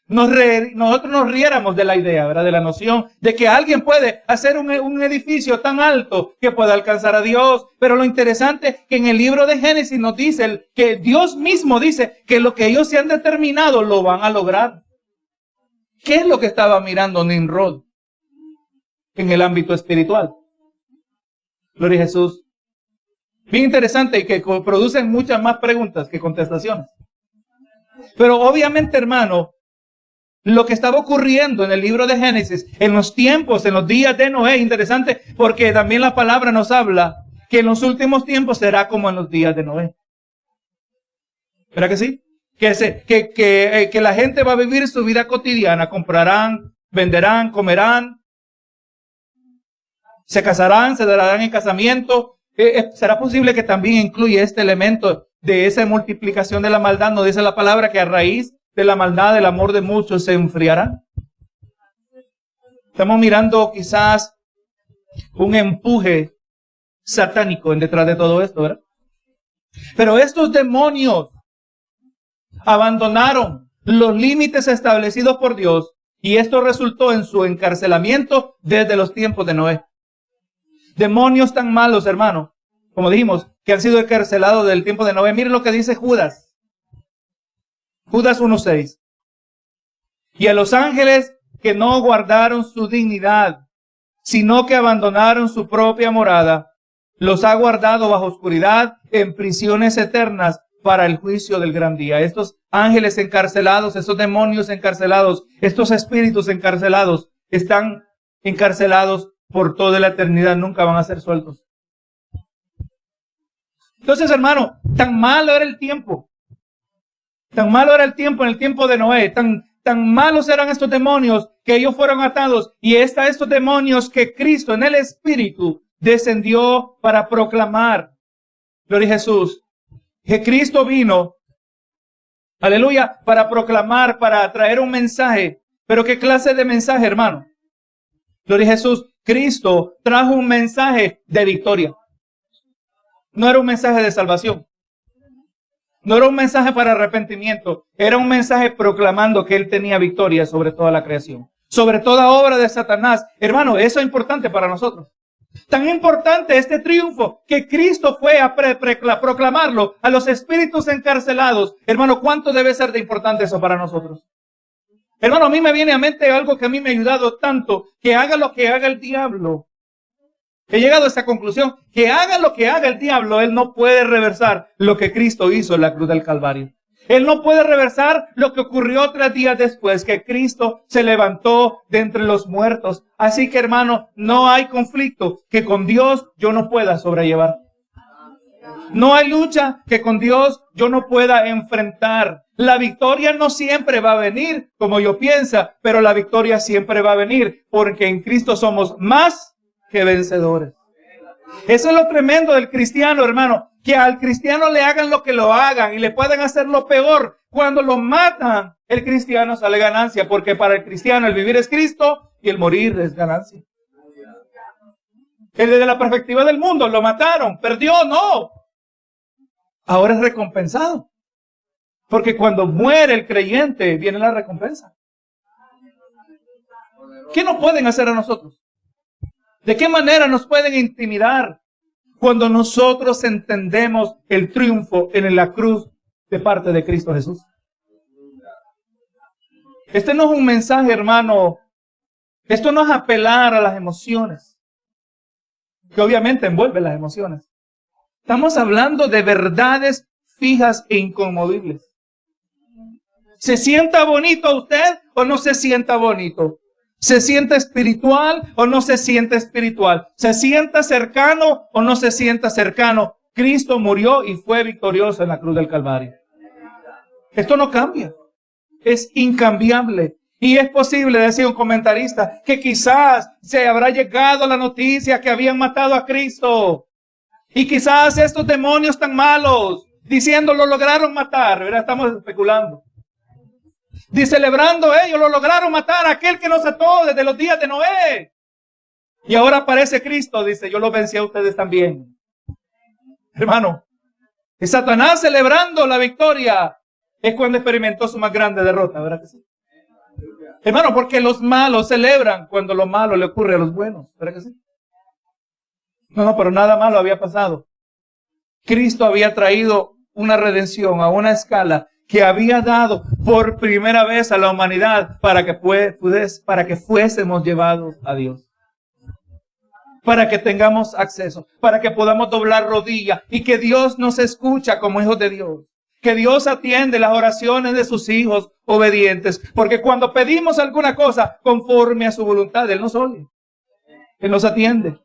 Nosotros nos riéramos de la idea, ¿verdad? De la noción de que alguien puede hacer un edificio tan alto que pueda alcanzar a Dios. Pero lo interesante es que en el libro de Génesis nos dice que Dios mismo dice que lo que ellos se han determinado lo van a lograr. ¿Qué es lo que estaba mirando Nimrod en el ámbito espiritual? Gloria a Jesús. Bien interesante y que producen muchas más preguntas que contestaciones. Pero obviamente, hermano, lo que estaba ocurriendo en el libro de Génesis, en los tiempos, en los días de Noé, interesante, porque también la palabra nos habla que en los últimos tiempos será como en los días de Noé. ¿Verdad que sí? Que la gente va a vivir su vida cotidiana, comprarán, venderán, comerán, se casarán, se darán en casamiento. ¿Será posible que también incluya este elemento de esa multiplicación de la maldad? ¿No dice la palabra que a raíz de la maldad el amor de muchos se enfriará? Estamos mirando quizás un empuje satánico en detrás de todo esto, ¿verdad? Pero estos demonios abandonaron los límites establecidos por Dios y esto resultó en su encarcelamiento desde los tiempos de Noé. Demonios tan malos, hermano, como dijimos, que han sido encarcelados desde el tiempo de Noé. Miren lo que dice Judas. Judas 1:6. Y a los ángeles que no guardaron su dignidad, sino que abandonaron su propia morada, los ha guardado bajo oscuridad en prisiones eternas para el juicio del gran día. Estos ángeles encarcelados, estos demonios encarcelados, estos espíritus encarcelados, están encarcelados por toda la eternidad, nunca van a ser sueltos. Entonces, hermano, tan malo era el tiempo. Tan malo era el tiempo en el tiempo de Noé, tan Tan malos eran estos demonios que ellos fueron atados. Y estos demonios que Cristo en el Espíritu descendió para proclamar. Gloria a Jesús. Que Cristo vino, aleluya, para proclamar, para traer un mensaje. Pero ¿qué clase de mensaje, hermano? Gloria a Jesús. Cristo trajo un mensaje de victoria. No era un mensaje de salvación. No era un mensaje para arrepentimiento. Era un mensaje proclamando que Él tenía victoria sobre toda la creación. Sobre toda obra de Satanás. Hermano, eso es importante para nosotros. Tan importante este triunfo que Cristo fue a proclamarlo a los espíritus encarcelados. Hermano, ¿cuánto debe ser de importante eso para nosotros? Hermano, a mí me viene a mente algo que a mí me ha ayudado tanto, que haga lo que haga el diablo. He llegado a esa conclusión, que haga lo que haga el diablo, él no puede reversar lo que Cristo hizo en la cruz del Calvario. Él no puede reversar lo que ocurrió 3 días después, que Cristo se levantó de entre los muertos. Así que, hermano, no hay conflicto que con Dios yo no pueda sobrellevar. No hay lucha que con Dios yo no pueda enfrentar. La victoria no siempre va a venir como yo piensa, pero la victoria siempre va a venir porque en Cristo somos más que vencedores. Eso es lo tremendo del cristiano, hermano, que al cristiano le hagan lo que lo hagan y le pueden hacer lo peor. Cuando lo matan, el cristiano sale ganancia, porque para el cristiano el vivir es Cristo y el morir es ganancia. Desde la perspectiva del mundo, lo mataron, perdió, no. Ahora es recompensado. Porque cuando muere el creyente, viene la recompensa. ¿Qué nos pueden hacer a nosotros? ¿De qué manera nos pueden intimidar cuando nosotros entendemos el triunfo en la cruz de parte de Cristo Jesús? Este no es un mensaje, hermano. Esto no es apelar a las emociones, que obviamente envuelve las emociones. Estamos hablando de verdades fijas e inconmovibles. ¿Se sienta bonito usted o no se sienta bonito? ¿Se siente espiritual o no se siente espiritual? ¿Se sienta cercano o no se sienta cercano? Cristo murió y fue victorioso en la cruz del Calvario. Esto no cambia. Es incambiable. Y es posible, decía un comentarista, que quizás se habrá llegado la noticia que habían matado a Cristo. Y quizás estos demonios tan malos, diciendo lo lograron matar. ¿Verdad? Estamos especulando. Y celebrando ellos, lo lograron matar a aquel que nos ató desde los días de Noé. Y ahora aparece Cristo, dice, yo lo vencí a ustedes también. Hermano, y Satanás celebrando la victoria es cuando experimentó su más grande derrota, ¿verdad que sí? Hermano, porque los malos celebran cuando lo malo le ocurre a los buenos, ¿verdad que sí? No, pero nada malo había pasado. Cristo había traído una redención a una escala que había dado por primera vez a la humanidad para que fuésemos llevados a Dios. Para que tengamos acceso, para que podamos doblar rodilla y que Dios nos escucha como hijos de Dios. Que Dios atiende las oraciones de sus hijos obedientes. Porque cuando pedimos alguna cosa conforme a su voluntad, Él nos oye. Él nos atiende.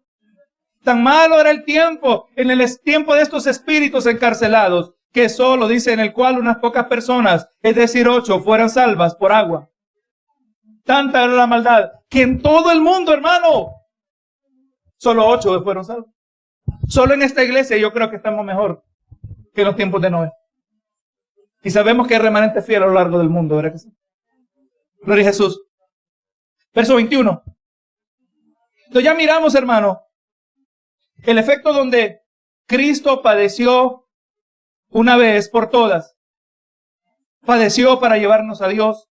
Tan malo era el tiempo, en el tiempo de estos espíritus encarcelados, que solo dice en el cual unas pocas personas, es decir 8, fueran salvas por agua. Tanta era la maldad, que en todo el mundo, hermano, solo 8 fueron salvos. Solo en esta iglesia yo creo que estamos mejor que en los tiempos de Noé. Y sabemos que hay remanente fiel a lo largo del mundo, ¿verdad que sí? Gloria a Jesús. Verso 21. Entonces ya miramos, hermano, el efecto donde Cristo padeció una vez por todas. Padeció para llevarnos a Dios.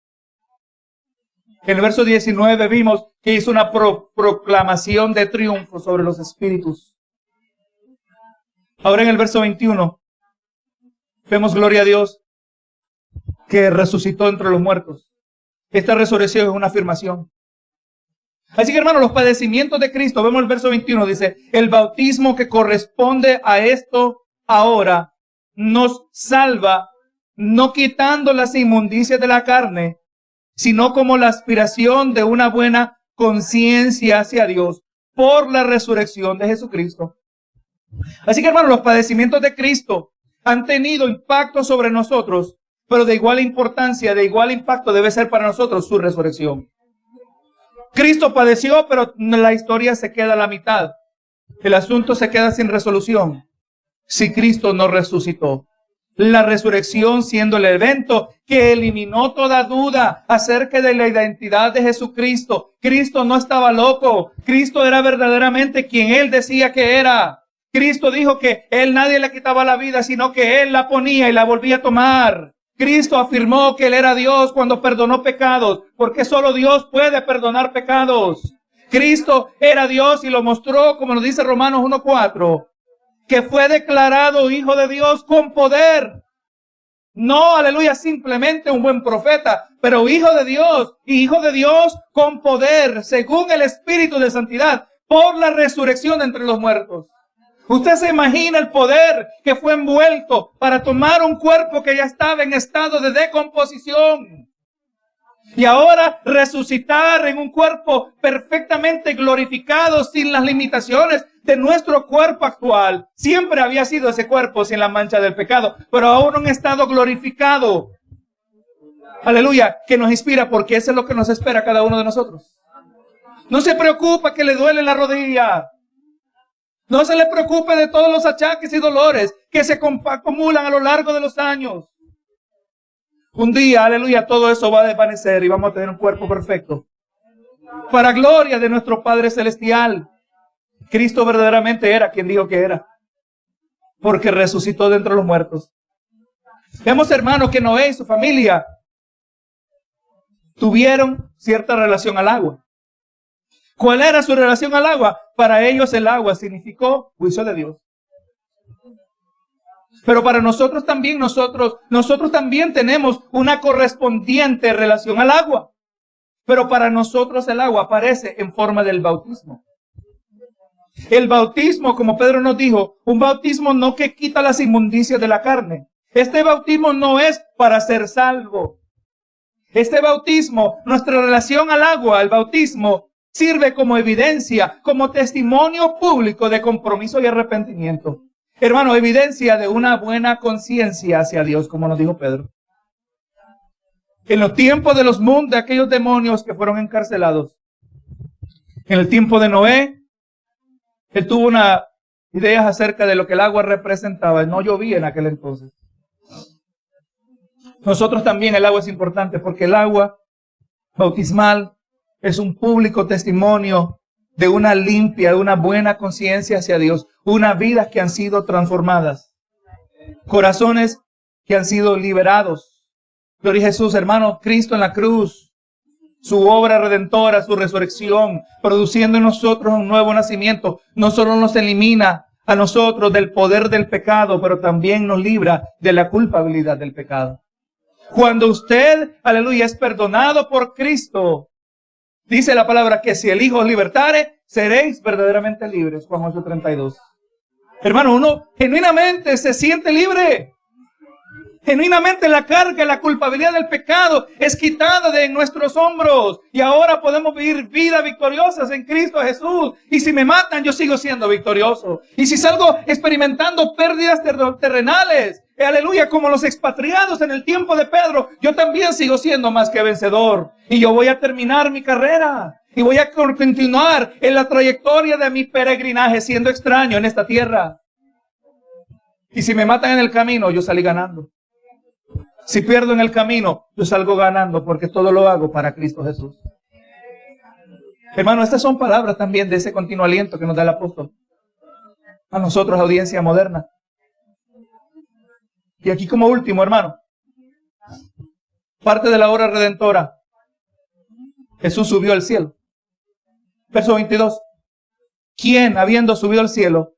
En el verso 19 vimos que hizo una proclamación de triunfo sobre los espíritus. Ahora en el verso 21 vemos, gloria a Dios, que resucitó entre los muertos. Esta resurrección es una afirmación. Así que, hermano, los padecimientos de Cristo, vemos el verso 21, dice, el bautismo que corresponde a esto ahora nos salva, no quitando las inmundicias de la carne, sino como la aspiración de una buena conciencia hacia Dios por la resurrección de Jesucristo. Así que, hermano, los padecimientos de Cristo han tenido impacto sobre nosotros Pero de igual importancia, de igual impacto debe ser para nosotros su resurrección. Cristo padeció, pero la historia se queda a la mitad. El asunto se queda sin resolución si Cristo no resucitó. La resurrección siendo el evento que eliminó toda duda acerca de la identidad de Jesucristo. Cristo no estaba loco. Cristo era verdaderamente quien Él decía que era. Cristo dijo que Él nadie le quitaba la vida, sino que Él la ponía y la volvía a tomar. Cristo afirmó que Él era Dios cuando perdonó pecados, porque solo Dios puede perdonar pecados. Cristo era Dios y lo mostró, como nos dice Romanos 1:4, que fue declarado Hijo de Dios con poder. No, aleluya, simplemente un buen profeta, pero Hijo de Dios, y Hijo de Dios con poder, según el Espíritu de Santidad, por la resurrección de entre los muertos. Usted se imagina el poder que fue envuelto para tomar un cuerpo que ya estaba en estado de decomposición. Y ahora resucitar en un cuerpo perfectamente glorificado, sin las limitaciones de nuestro cuerpo actual. Siempre había sido ese cuerpo sin la mancha del pecado, pero ahora un estado glorificado. Aleluya, que nos inspira, porque eso es lo que nos espera a cada uno de nosotros. No se preocupa que le duele la rodilla. No se le preocupe de todos los achaques y dolores que se acumulan a lo largo de los años. Un día, aleluya, todo eso va a desvanecer y vamos a tener un cuerpo perfecto. Para gloria de nuestro Padre Celestial. Cristo verdaderamente era quien dijo que era. Porque resucitó de entre los muertos. Vemos, hermanos, que Noé y su familia tuvieron cierta relación al agua. ¿Cuál era su relación al agua? Para ellos el agua significó juicio de Dios. Pero para nosotros también, nosotros también tenemos una correspondiente relación al agua. Pero para nosotros el agua aparece en forma del bautismo. El bautismo, como Pedro nos dijo, un bautismo no que quita las inmundicias de la carne. Este bautismo no es para ser salvo. Este bautismo, nuestra relación al agua, el bautismo, sirve como evidencia, como testimonio público de compromiso y arrepentimiento. Hermano, evidencia de una buena conciencia hacia Dios, como nos dijo Pedro. En los tiempos de los mundos, de aquellos demonios que fueron encarcelados. En el tiempo de Noé, él tuvo una idea acerca de lo que el agua representaba. No llovía en aquel entonces. Nosotros también el agua es importante porque el agua bautismal es un público testimonio de una limpia, de una buena conciencia hacia Dios. Unas vidas que han sido transformadas. Corazones que han sido liberados. Gloria a Jesús, hermano, Cristo en la cruz. Su obra redentora, su resurrección, produciendo en nosotros un nuevo nacimiento. No solo nos elimina a nosotros del poder del pecado, pero también nos libra de la culpabilidad del pecado. Cuando usted, aleluya, es perdonado por Cristo, dice la palabra que si el Hijo os libertare, seréis verdaderamente libres. Juan 8:32. Hermano, uno genuinamente se siente libre. Genuinamente la carga, la culpabilidad del pecado es quitada de nuestros hombros. Y ahora podemos vivir vidas victoriosas en Cristo Jesús. Y si me matan, yo sigo siendo victorioso. Y si salgo experimentando pérdidas terrenales, aleluya, como los expatriados en el tiempo de Pedro, yo también sigo siendo más que vencedor. Y yo voy a terminar mi carrera. Y voy a continuar en la trayectoria de mi peregrinaje siendo extraño en esta tierra. Y si me matan en el camino, yo salí ganando. Si pierdo en el camino, yo salgo ganando porque todo lo hago para Cristo Jesús. Hermano, estas son palabras también de ese continuo aliento que nos da el apóstol. A nosotros, audiencia moderna. Y aquí como último, hermano, parte de la obra redentora. Jesús subió al cielo. Verso 22. ¿Quién, habiendo subido al cielo,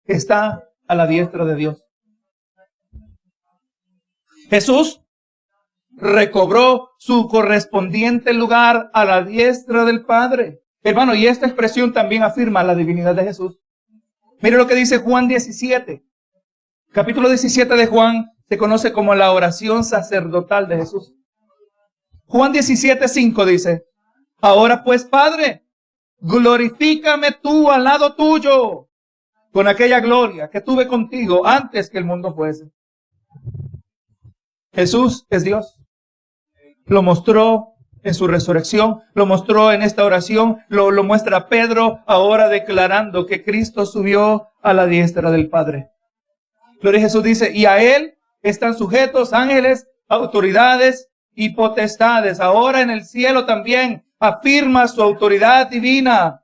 está a la diestra de Dios? Jesús recobró su correspondiente lugar a la diestra del Padre. Hermano, y esta expresión también afirma la divinidad de Jesús. Mire lo que dice Juan 17. Capítulo 17 de Juan se conoce como la oración sacerdotal de Jesús. Juan 17:5 dice: ahora pues, Padre, glorifícame tú al lado tuyo con aquella gloria que tuve contigo antes que el mundo fuese. Jesús es Dios. Lo mostró en su resurrección, lo mostró en esta oración, lo muestra Pedro ahora declarando que Cristo subió a la diestra del Padre. Gloria a Jesús dice, y a Él están sujetos ángeles, autoridades y potestades. Ahora en el cielo también afirma su autoridad divina.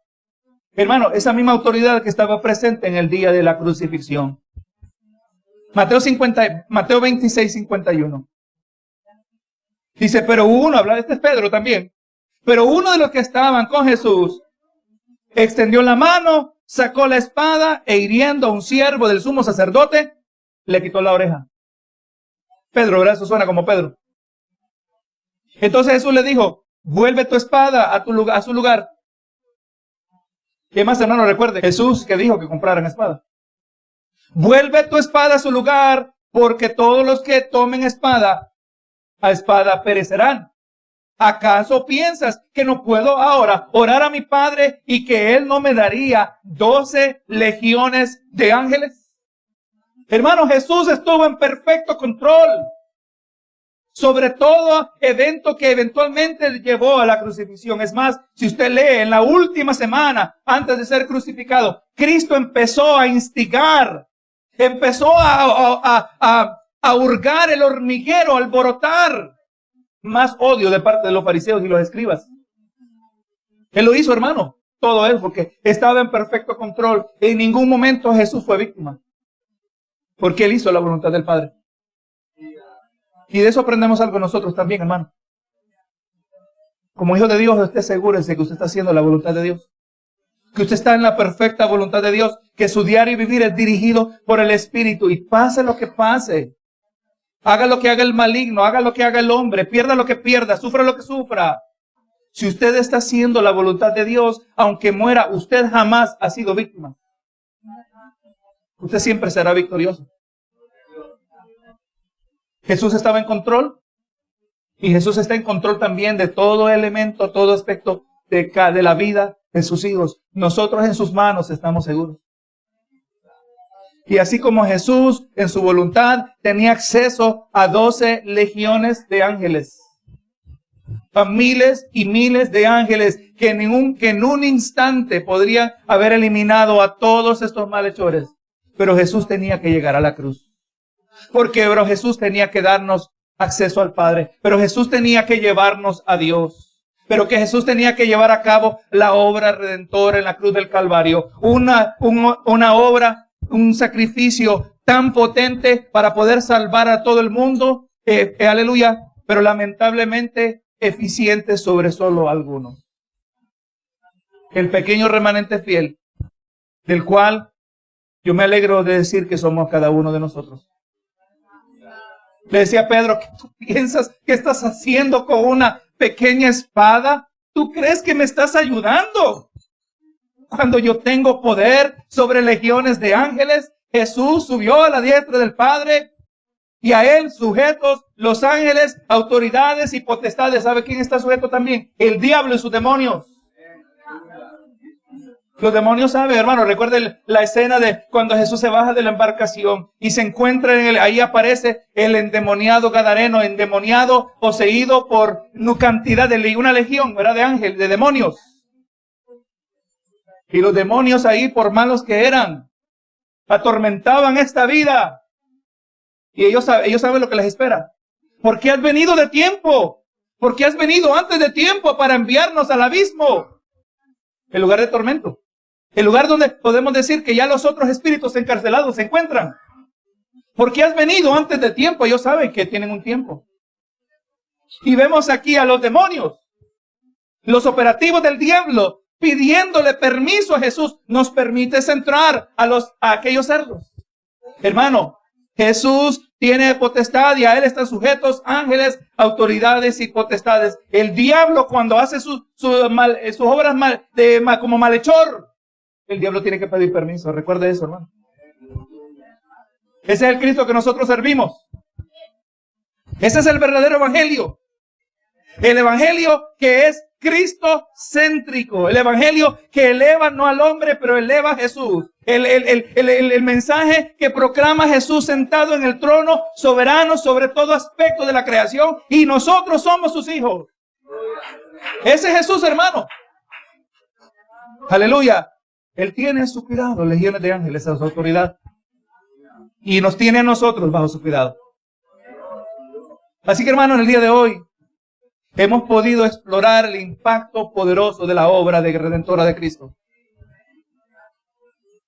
Hermano, esa misma autoridad que estaba presente en el día de la crucifixión. Mateo 26, 51. Dice, pero uno, este es Pedro también, pero uno de los que estaban con Jesús extendió la mano, sacó la espada e hiriendo a un siervo del sumo sacerdote, le quitó la oreja. Pedro, ¿verdad? Eso suena como Pedro. Entonces Jesús le dijo, vuelve tu espada a su lugar. ¿Qué más, hermano? Recuerde, Jesús que dijo que compraran espada. Vuelve tu espada a su lugar, porque todos los que tomen espada, a espada perecerán. ¿Acaso piensas que no puedo ahora orar a mi Padre y que Él no me daría 12 legiones de ángeles? Hermano, Jesús estuvo en perfecto control sobre todo evento que eventualmente llevó a la crucifixión. Es más, si usted lee en la última semana antes de ser crucificado, Cristo empezó a instigar, empezó a hurgar el hormiguero, a alborotar más odio de parte de los fariseos y los escribas. Él lo hizo, hermano, todo eso porque estaba en perfecto control. En ningún momento Jesús fue víctima, porque Él hizo la voluntad del Padre. Y de eso aprendemos algo nosotros también, hermano. Como hijo de Dios, usted asegúrese que usted está haciendo la voluntad de Dios. Que usted está en la perfecta voluntad de Dios. Que su diario vivir es dirigido por el Espíritu. Y pase lo que pase. Haga lo que haga el maligno. Haga lo que haga el hombre. Pierda lo que pierda. Sufra lo que sufra. Si usted está haciendo la voluntad de Dios, aunque muera, usted jamás ha sido víctima. Usted siempre será victorioso. Jesús estaba en control y Jesús está en control también de todo elemento, todo aspecto de la vida de sus hijos. Nosotros en sus manos estamos seguros. Y así como Jesús en su voluntad tenía acceso a 12 legiones de ángeles, a miles y miles de ángeles que en un instante podrían haber eliminado a todos estos malhechores. Pero Jesús tenía que llegar a la cruz. Porque Jesús tenía que darnos acceso al Padre. Pero Jesús tenía que llevarnos a Dios. Pero que Jesús tenía que llevar a cabo la obra redentora en la cruz del Calvario. Una obra, un sacrificio tan potente para poder salvar a todo el mundo. Aleluya. Pero lamentablemente eficiente sobre solo algunos. El pequeño remanente fiel, del cual yo me alegro de decir que somos cada uno de nosotros. Le decía a Pedro, ¿tú piensas que estás haciendo con una pequeña espada? ¿Tú crees que me estás ayudando? Cuando yo tengo poder sobre legiones de ángeles, Jesús subió a la diestra del Padre y a Él sujetos los ángeles, autoridades y potestades. ¿Sabe quién está sujeto también? El diablo y sus demonios. Los demonios saben, hermano, recuerden la escena de cuando Jesús se baja de la embarcación y se encuentra ahí aparece el endemoniado gadareno, endemoniado, poseído por una legión, ¿verdad? De ángeles, de demonios. Y los demonios ahí, por malos que eran, atormentaban esta vida. Y ellos saben lo que les espera. ¿Por qué has venido de tiempo? ¿Por qué has venido antes de tiempo para enviarnos al abismo? El lugar de tormento. El lugar donde podemos decir que ya los otros espíritus encarcelados se encuentran. ¿Por qué has venido antes de tiempo? Ellos saben que tienen un tiempo. Y vemos aquí a los demonios, los operativos del diablo, pidiéndole permiso a Jesús. ¿Nos permites entrar a aquellos cerdos? Hermano, Jesús tiene potestad y a Él están sujetos ángeles, autoridades y potestades. El diablo cuando hace sus obras como malhechor, el diablo tiene que pedir permiso. Recuerde eso, hermano. Ese es el Cristo que nosotros servimos. Ese es el verdadero evangelio. El evangelio que es cristocéntrico. El evangelio que eleva no al hombre, pero eleva a Jesús. El mensaje que proclama Jesús sentado en el trono, soberano sobre todo aspecto de la creación, y nosotros somos sus hijos. Ese es Jesús, hermano. Aleluya. Él tiene en su cuidado legiones de ángeles a su autoridad. Y nos tiene a nosotros bajo su cuidado. Así que, hermano, en el día de hoy hemos podido explorar el impacto poderoso de la obra de redentora de Cristo.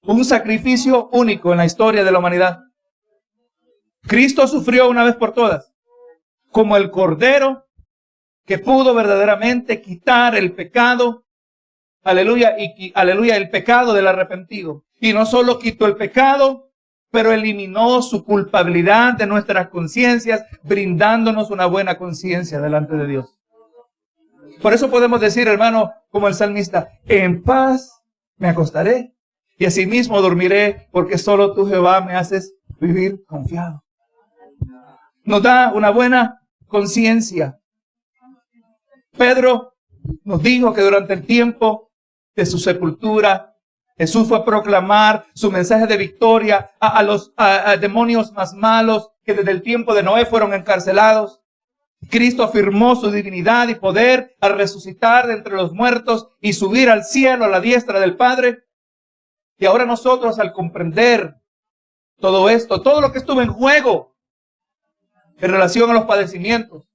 Un sacrificio único en la historia de la humanidad. Cristo sufrió una vez por todas, como el cordero que pudo verdaderamente quitar el pecado, aleluya, aleluya, el pecado del arrepentido. Y no solo quitó el pecado, pero eliminó su culpabilidad de nuestras conciencias, brindándonos una buena conciencia delante de Dios. Por eso podemos decir, hermano, como el salmista, en paz me acostaré y asimismo dormiré, porque solo tú, Jehová, me haces vivir confiado. Nos da una buena conciencia. Pedro nos dijo que durante el tiempo de su sepultura, Jesús fue a proclamar su mensaje de victoria a los demonios más malos que desde el tiempo de Noé fueron encarcelados. Cristo afirmó su divinidad y poder al resucitar de entre los muertos y subir al cielo a la diestra del Padre. Y ahora nosotros, al comprender todo esto, todo lo que estuvo en juego en relación a los padecimientos,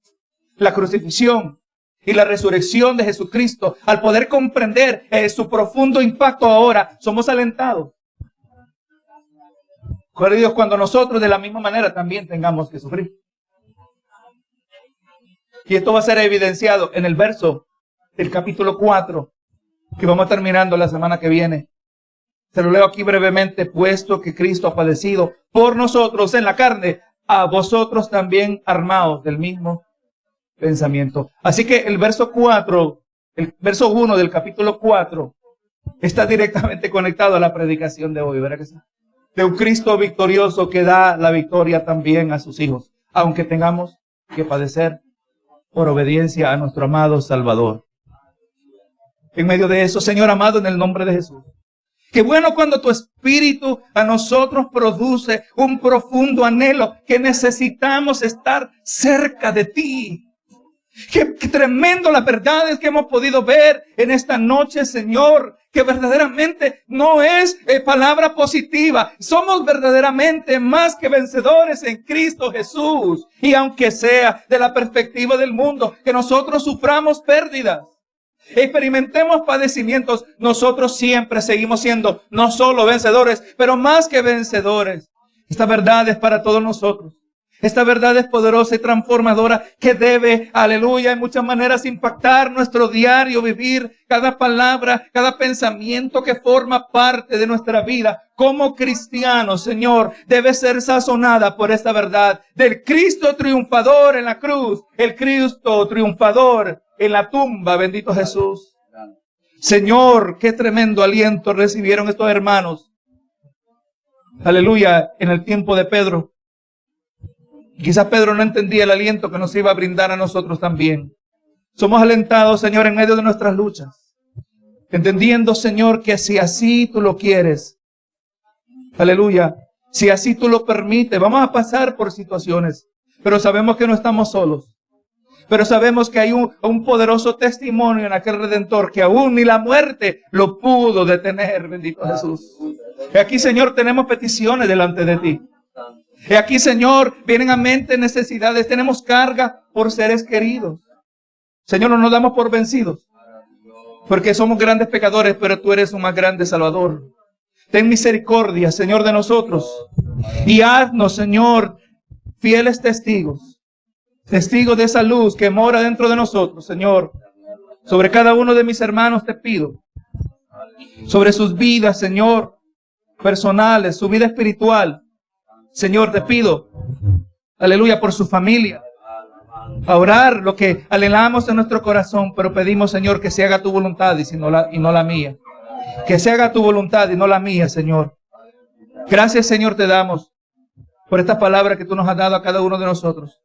la crucifixión y la resurrección de Jesucristo, al poder comprender su profundo impacto ahora, somos alentados. Gloria a Dios, cuando nosotros de la misma manera también tengamos que sufrir. Y esto va a ser evidenciado en el verso del capítulo 4, que vamos terminando la semana que viene. Se lo leo aquí brevemente. Puesto que Cristo ha padecido por nosotros en la carne, a vosotros también armaos del mismo pensamiento. Así que el verso 4, el verso 1 del capítulo 4, está directamente conectado a la predicación de hoy, ¿verdad que sí? De un Cristo victorioso que da la victoria también a sus hijos, aunque tengamos que padecer por obediencia a nuestro amado Salvador. En medio de eso, Señor amado, en el nombre de Jesús, qué bueno cuando tu Espíritu a nosotros produce un profundo anhelo que necesitamos estar cerca de ti. Qué tremendo las verdades que hemos podido ver en esta noche, Señor, que verdaderamente no es palabra positiva. Somos verdaderamente más que vencedores en Cristo Jesús. Y aunque sea de la perspectiva del mundo, que nosotros suframos pérdidas, experimentemos padecimientos, nosotros siempre seguimos siendo no solo vencedores, pero más que vencedores. Esta verdad es para todos nosotros. Esta verdad es poderosa y transformadora que debe, aleluya, en muchas maneras impactar nuestro diario vivir, cada palabra, cada pensamiento que forma parte de nuestra vida. Como cristianos, Señor, debe ser sazonada por esta verdad del Cristo triunfador en la cruz, el Cristo triunfador en la tumba, bendito Jesús. Señor, qué tremendo aliento recibieron estos hermanos, aleluya, en el tiempo de Pedro. Quizás Pedro no entendía el aliento que nos iba a brindar a nosotros también. Somos alentados, Señor, en medio de nuestras luchas, entendiendo, Señor, que si así tú lo quieres, aleluya, si así tú lo permites, vamos a pasar por situaciones, pero sabemos que no estamos solos. Pero sabemos que hay un poderoso testimonio en aquel Redentor que aún ni la muerte lo pudo detener, bendito Jesús. Y aquí, Señor, tenemos peticiones delante de ti. Y aquí, Señor, vienen a mente necesidades. Tenemos carga por seres queridos. Señor, no nos damos por vencidos, porque somos grandes pecadores, pero tú eres un más grande Salvador. Ten misericordia, Señor, de nosotros. Y haznos, Señor, fieles testigos. Testigos de esa luz que mora dentro de nosotros, Señor. Sobre cada uno de mis hermanos te pido. Sobre sus vidas, Señor, personales, su vida espiritual. Señor, te pido, aleluya, por su familia. A orar lo que anhelamos en nuestro corazón, pero pedimos, Señor, que se haga tu voluntad y no la mía. Que se haga tu voluntad y no la mía, Señor. Gracias, Señor, te damos por esta palabra que tú nos has dado a cada uno de nosotros.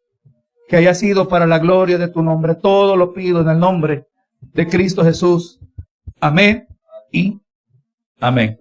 Que haya sido para la gloria de tu nombre. Todo lo pido en el nombre de Cristo Jesús. Amén y amén.